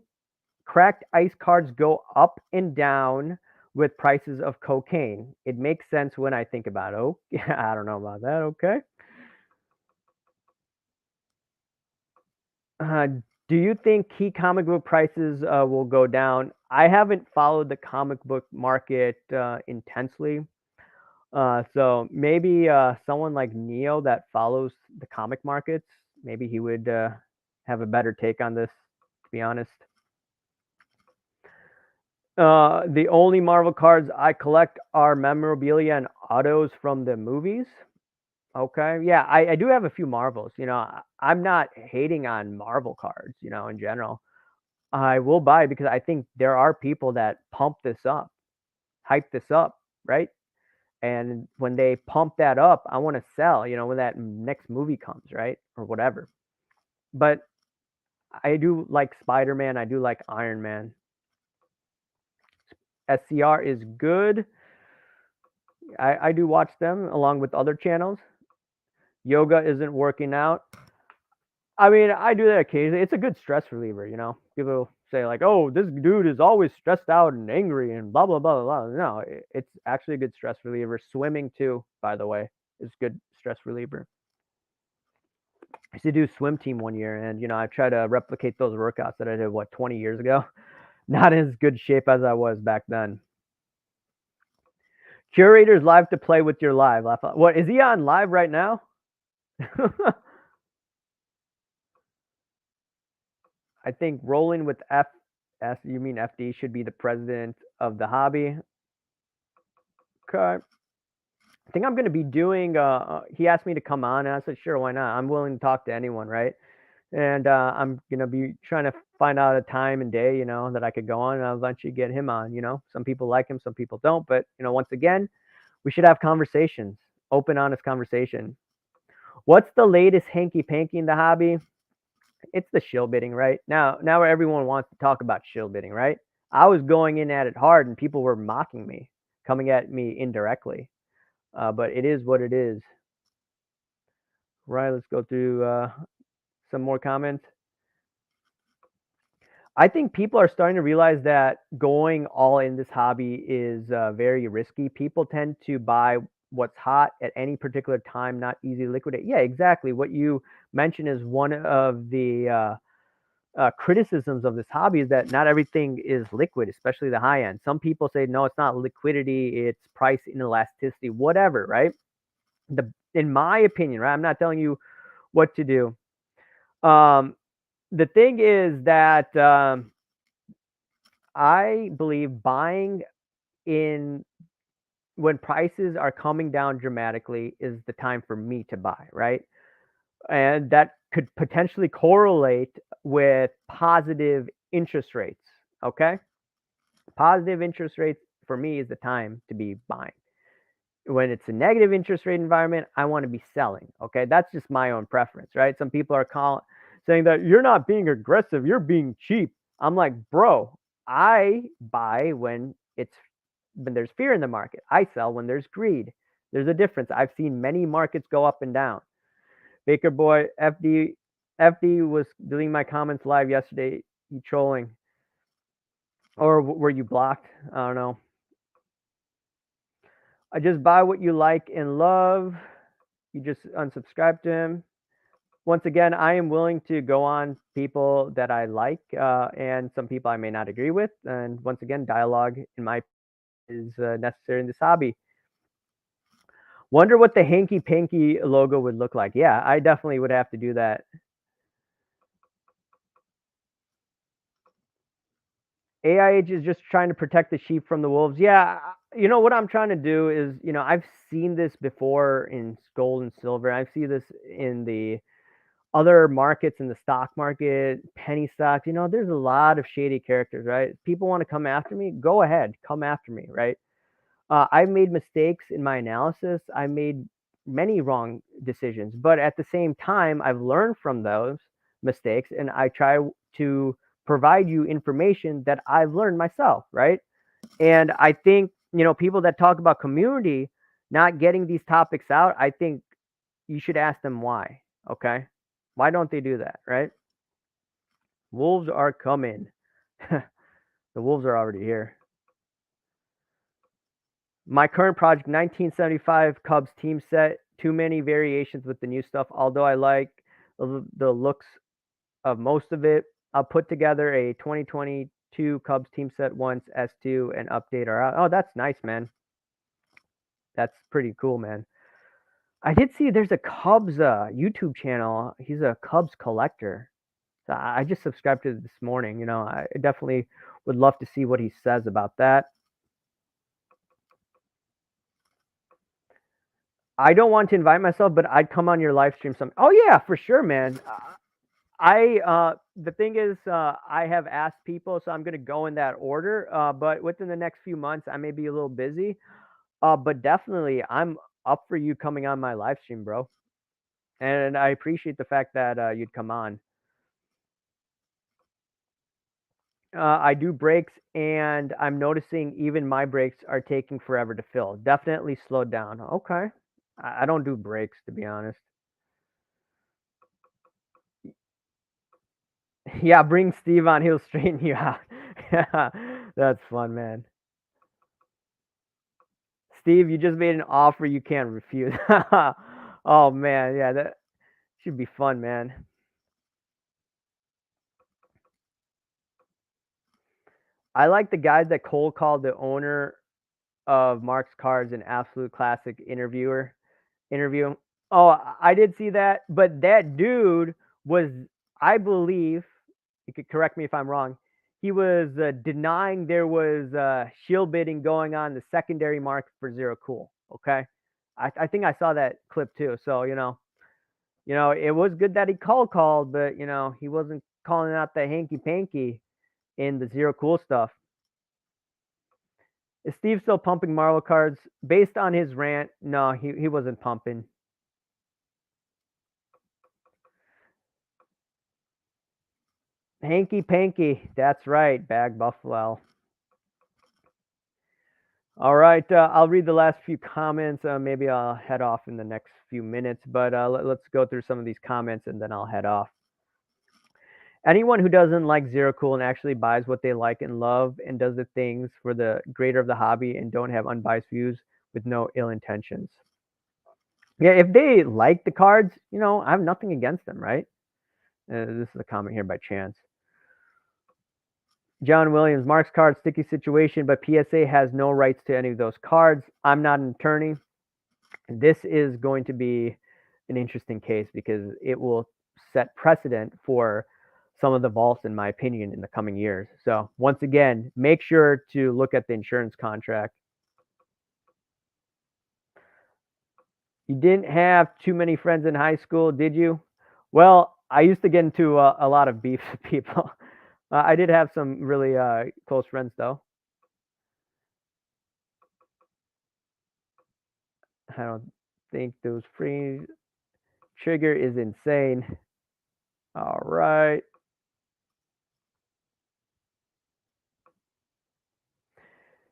cracked ice cards go up and down with prices of cocaine. It makes sense when I think about it. Oh, yeah, I don't know about that. Okay. Uh, do you think key comic book prices will go down? I haven't followed the comic book market intensely. So maybe someone like Neo that follows the comic markets, maybe he would have a better take on this, to be honest. The only Marvel cards I collect are memorabilia and autos from the movies. Okay. Yeah, I do have a few Marvels. I'm not hating on Marvel cards, in general. I will buy because I think there are people that pump this up, hype this up, right? And when they pump that up, I want to sell, when that next movie comes, right? Or whatever. But I do like Spider-Man. I do like Iron Man. SCR is good. I do watch them along with other channels. Yoga isn't working out. I mean, I do that occasionally. It's a good stress reliever. People say like, "Oh, this dude is always stressed out and angry and blah blah blah blah." No, it's actually a good stress reliever. Swimming too, by the way, is good stress reliever. I used to do swim team one year, and I try to replicate those workouts that I did 20 years ago. Not as good shape as I was back then. Curators live to play with your live. What is he on live right now? I think rolling with FS, you mean FD, should be the president of the hobby. Okay. I think I'm going to be doing, he asked me to come on, and I said, sure, why not? I'm willing to talk to anyone, right? And I'm going to be trying to find out a time and day, that I could go on, and I'll eventually get him on. Some people like him, some people don't. But, once again, we should have conversations, open, honest conversation. What's the latest hanky panky in the hobby? It's the shill bidding, right? Now everyone wants to talk about shill bidding, right? I was going in at it hard, and people were mocking me, coming at me indirectly. But it is what it is. Right, let's go through some more comments. I think people are starting to realize that going all in this hobby is very risky. People tend to buy what's hot at any particular time, not easy to liquidate. Yeah, exactly. What you mentioned is one of the criticisms of this hobby is that not everything is liquid, especially the high end. Some people say, no, it's not liquidity, it's price inelasticity, whatever, right? In my opinion, right? I'm not telling you what to do. The thing is that I believe buying in when prices are coming down dramatically is the time for me to buy, right? And that could potentially correlate with positive interest rates. Okay. Positive interest rates for me is the time to be buying. When it's a negative interest rate environment, I want to be selling. Okay. That's just my own preference, right? Some people are saying that you're not being aggressive, you're being cheap. I'm like, bro, I buy when there's fear in the market. I sell when there's greed. There's a difference. I've seen many markets go up and down. Baker Boy, FD was deleting my comments live yesterday. You trolling. Or were you blocked? I don't know. I just buy what you like and love. You just unsubscribe to him. Once again, I am willing to go on people that I like and some people I may not agree with. And once again, dialogue in my is necessary in this hobby. Wonder what the hanky panky logo would look like. Yeah, I definitely would have to do that. AIH is just trying to protect the sheep from the wolves. Yeah, What I'm trying to do is, I've seen this before in gold and silver. I've seen this in the other markets, in the stock market, penny stocks. There's a lot of shady characters, right? People want to come after me. Go ahead, come after me, right? I've made mistakes in my analysis. I made many wrong decisions, but at the same time, I've learned from those mistakes, and I try to provide you information that I've learned myself, right? And I think, people that talk about community not getting these topics out, I think you should ask them why. Okay. Why don't they do that? Right. Wolves are coming. The wolves are already here. My current project, 1975 Cubs team set. Too many variations with the new stuff. Although I like the looks of most of it, I'll put together a 2022 Cubs team set once S2 and update our. Oh, that's nice, man. That's pretty cool, man. I did see there's a Cubs YouTube channel. He's a Cubs collector. So I just subscribed to it this morning. I definitely would love to see what he says about that. I don't want to invite myself, but I'd come on your live stream some. Oh yeah, for sure, man. I the thing is, I have asked people, so I'm gonna go in that order. But within the next few months, I may be a little busy. But definitely, I'm up for you coming on my live stream, bro. And I appreciate the fact that you'd come on. I do breaks, and I'm noticing even my breaks are taking forever to fill. Definitely slowed down. Okay. I don't do breaks, to be honest. Yeah, bring Steve on. He'll straighten you out. Yeah, that's fun, man. Steve, you just made an offer you can't refuse. Oh, man. Yeah, that should be fun, man. I like the guys that cold called the owner of Marx Cards an absolute classic interview. Oh, I did see that, but that dude was, I believe, you could correct me if I'm wrong. He was denying there was shield bidding going on in the secondary market for zero cool. Okay, I think I saw that clip too. So it was good that he called, but he wasn't calling out the hanky panky in the zero cool stuff. Is Steve still pumping Marvel cards? Based on his rant, no, he wasn't pumping. Hanky panky. That's right, Bag Buffalo. All right, I'll read the last few comments. Maybe I'll head off in the next few minutes, but let's go through some of these comments and then I'll head off. Anyone who doesn't like Zero Cool and actually buys what they like and love and does the things for the greater of the hobby and don't have unbiased views with no ill intentions. Yeah, if they like the cards, I have nothing against them, right? This is a comment here by chance. John Williams, Mark's card, sticky situation, but PSA has no rights to any of those cards. I'm not an attorney. This is going to be an interesting case because it will set precedent for some of the vaults, in my opinion, in the coming years. So once again, make sure to look at the insurance contract. You didn't have too many friends in high school, did you? Well, I used to get into a lot of beef with people. I did have some really close friends, though. I don't think those free trigger is insane. All right.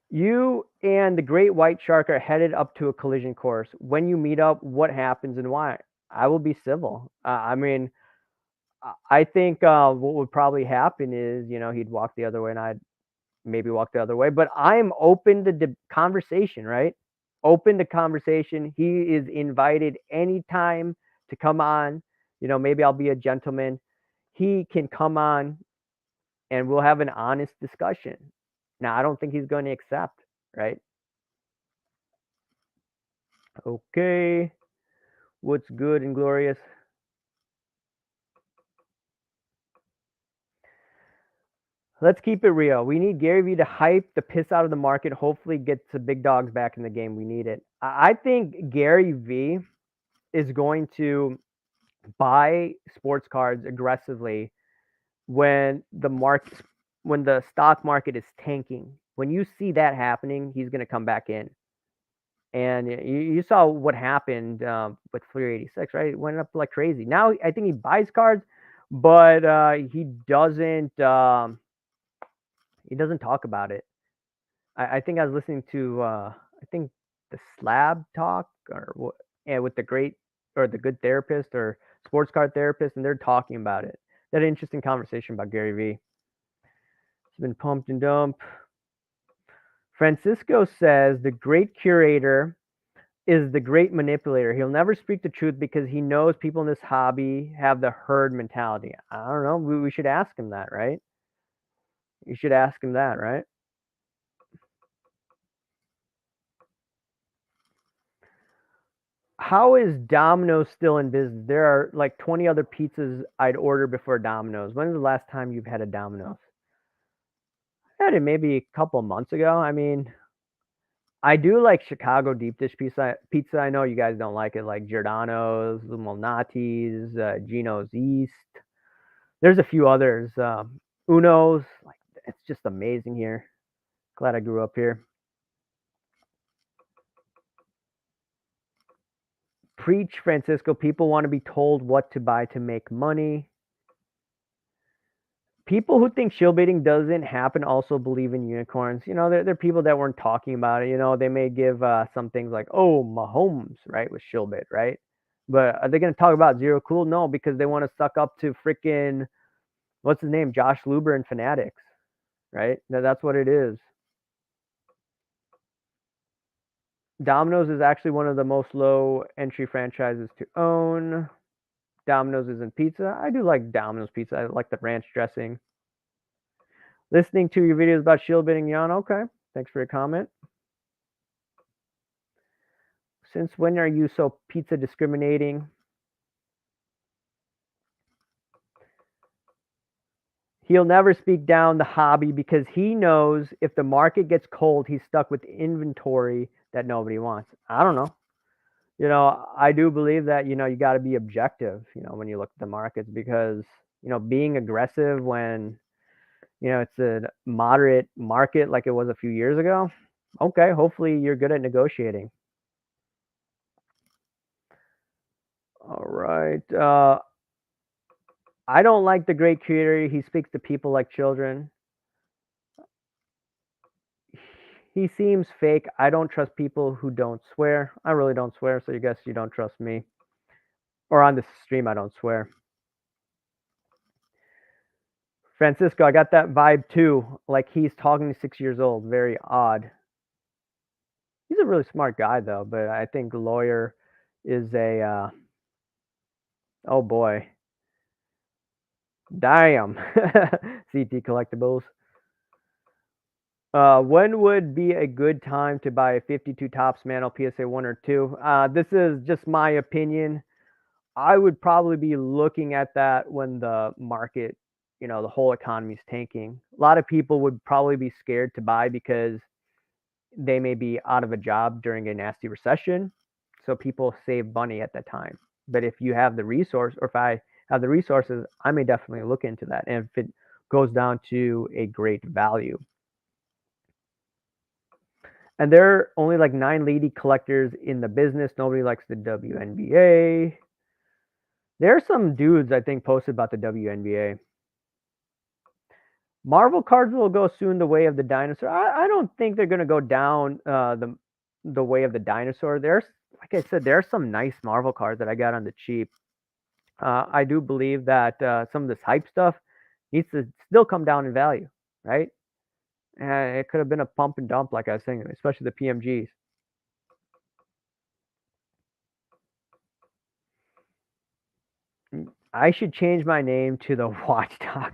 You and the great white shark are headed up to a collision course. When you meet up, what happens and why? I will be civil. I mean, I think what would probably happen is, he'd walk the other way and I'd maybe walk the other way. But I'm open to conversation, right? Open to conversation. He is invited anytime to come on. Maybe I'll be a gentleman. He can come on and we'll have an honest discussion. Now, I don't think he's going to accept, right? Okay. What's good and glorious? Let's keep it real. We need Gary Vee to hype the piss out of the market, hopefully get the big dogs back in the game. We need it. I think Gary Vee is going to buy sports cards aggressively when the stock market is tanking. When you see that happening, he's going to come back in. And you saw what happened with Fleer 86, right? It went up like crazy. Now I think he buys cards, but he doesn't talk about it. I think I was listening to I think the Slab Talk or what, yeah, with the good therapist or sports card therapist, and they're talking about it. That interesting conversation about Gary Vee. It's been pumped and dumped. Francisco says the great curator is the great manipulator. He'll never speak the truth because he knows people in this hobby have the herd mentality. I don't know. We should ask him that, right? You should ask him that, right? How is Domino's still in business? There are like 20 other pizzas I'd order before Domino's. When was the last time you've had a Domino's? I had it maybe a couple months ago. I mean, I do like Chicago deep dish pizza. I know you guys don't like it, like Giordano's, Malnati's, Gino's East. There's a few others. Uno's. Like, it's just amazing here. Glad I grew up here. Preach, Francisco. People want to be told what to buy to make money. People who think shill baiting doesn't happen also believe in unicorns. You know, they're people that weren't talking about it. You know, they may give some things like, oh, Mahomes, right, with shill bait, right? But are they going to talk about Zero Cool? No, because they want to suck up to freaking, what's his name, Josh Luber and Fanatics, right? That's what it is. Domino's is actually one of the most low entry franchises to own. Domino's isn't pizza. I do like Domino's pizza. I like the ranch dressing. Listening to your videos about shield bidding, Jan. Okay. Thanks for your comment. Since when are you so pizza discriminating? He'll never speak down the hobby because he knows if the market gets cold, he's stuck with inventory that nobody wants. I don't know. You know, I do believe that, you know, you got to be objective, you know, when you look at the markets because, you know, being aggressive when, you know, it's a moderate market like it was a few years ago. Okay, hopefully you're good at negotiating. All right. I don't like the great creator. He speaks to people like children. He seems fake. I don't trust people who don't swear. I really don't swear, so I guess you don't trust me. Or on this stream, I don't swear. Francisco, I got that vibe too. Like he's talking to 6 years old. Very odd. He's a really smart guy though, but I think lawyer is a oh boy. Damn. CT collectibles. When would be a good time to buy a 52 Topps Mantle PSA 1 or 2? This is just my opinion. I would probably be looking at that when the market, you know, the whole economy is tanking. A lot of people would probably be scared to buy because they may be out of a job during a nasty recession. So people save money at that time. But if you have the resource, or if I have the resources, I may definitely look into that. And if it goes down to a great value. And there are only like 9 lady collectors in the business. Nobody likes the WNBA. There are some dudes I think posted about the WNBA. Marvel cards will go soon the way of the dinosaur. I don't think they're going to go down the way of the dinosaur. There's, like I said, there are some nice Marvel cards that I got on the cheap. I do believe that some of this hype stuff needs to still come down in value, right? It could have been a pump and dump, like I was saying, especially the PMGs. I should change my name to the Watchdog.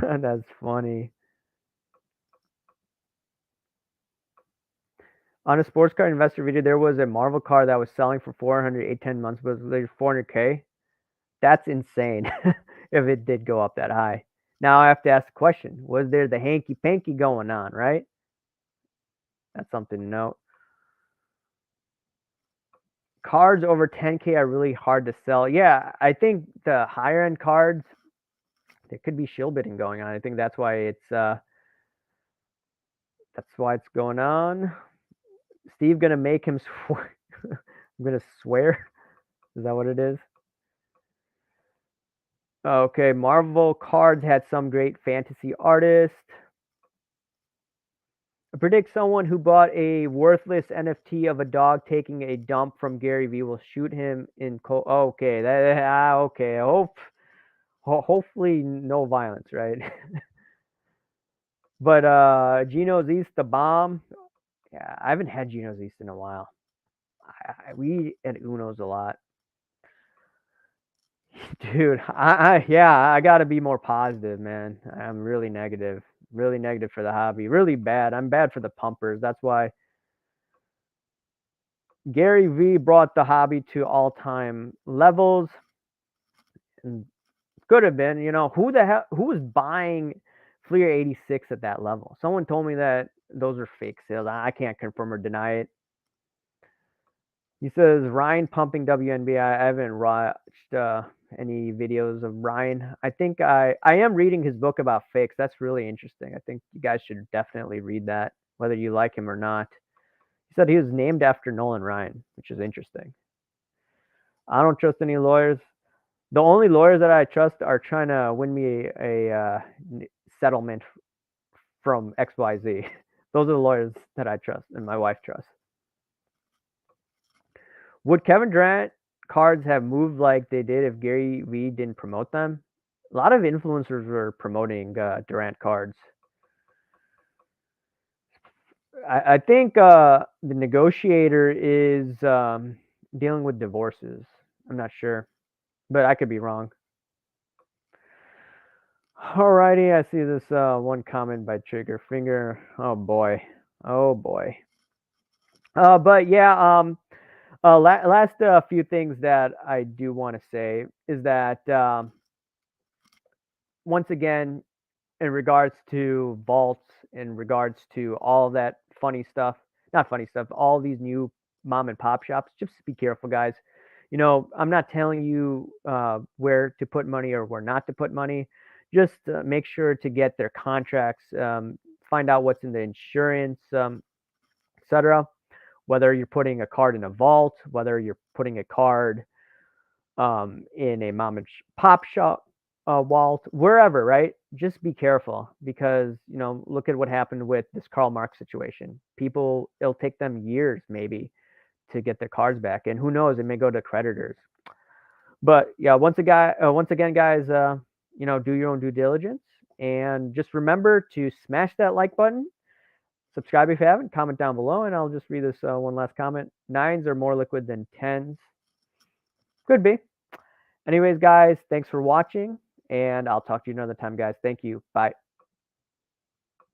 That's funny. On a sports card investor video, there was a Marvel card that was selling for 400, 10 months, but it was like 400K. That's insane if it did go up that high. Now I have to ask the question, was there the hanky-panky going on, right? That's something to note. Cards over 10K are really hard to sell. Yeah, I think the higher end cards, there could be shill bidding going on. I think that's why it's going on. Steve gonna make him swear. I'm gonna swear. Is that what it is? Okay, Marvel Cards had some great fantasy artist. I predict someone who bought a worthless NFT of a dog taking a dump from Gary Vee will shoot him in cold. Okay, okay. Hopefully no violence, right? But Geno's East the bomb. Yeah, I haven't had Geno's East in a while. We eat at Uno's a lot. Dude, I gotta be more positive, man. I'm really negative for the hobby. Really bad. I'm bad for the pumpers. That's why Gary Vee brought the hobby to all-time levels. And could have been, who the hell, who was buying Fleer 86 at that level? Someone told me that those are fake sales. I can't confirm or deny it. He says Ryan pumping WNBA. I haven't watched any videos of Ryan. I think I am reading his book about fakes. That's really interesting. I think you guys should definitely read that, whether you like him or not. He said he was named after Nolan Ryan, which is interesting. I don't trust any lawyers. The only lawyers that I trust are trying to win me a settlement from XYZ. Those are the lawyers that I trust and my wife trusts. Would Kevin Durant cards have moved like they did if Gary Vee didn't promote them? A lot of influencers were promoting Durant cards. I think the negotiator is dealing with divorces. I'm not sure, but I could be wrong. Alrighty, I see this one comment by Trigger Finger. Oh boy. But yeah, last few things that I do want to say is that once again, in regards to vaults, in regards to all that funny stuff, not funny stuff, all these new mom and pop shops, just be careful, guys. I'm not telling you where to put money or where not to put money. Just make sure to get their contracts, find out what's in the insurance, etc. Whether you're putting a card in a vault, whether you're putting a card in a mom and pop shop vault, wherever, right? Just be careful because, look at what happened with this Karl Marx situation. People, it'll take them years maybe to get their cards back. And who knows, it may go to creditors. But yeah, once again, guys, do your own due diligence. And just remember to smash that like button. Subscribe if you haven't. Comment down below, and I'll just read this one last comment. 9s are more liquid than 10s. Could be. Anyways, guys, thanks for watching, and I'll talk to you another time, guys. Thank you. Bye.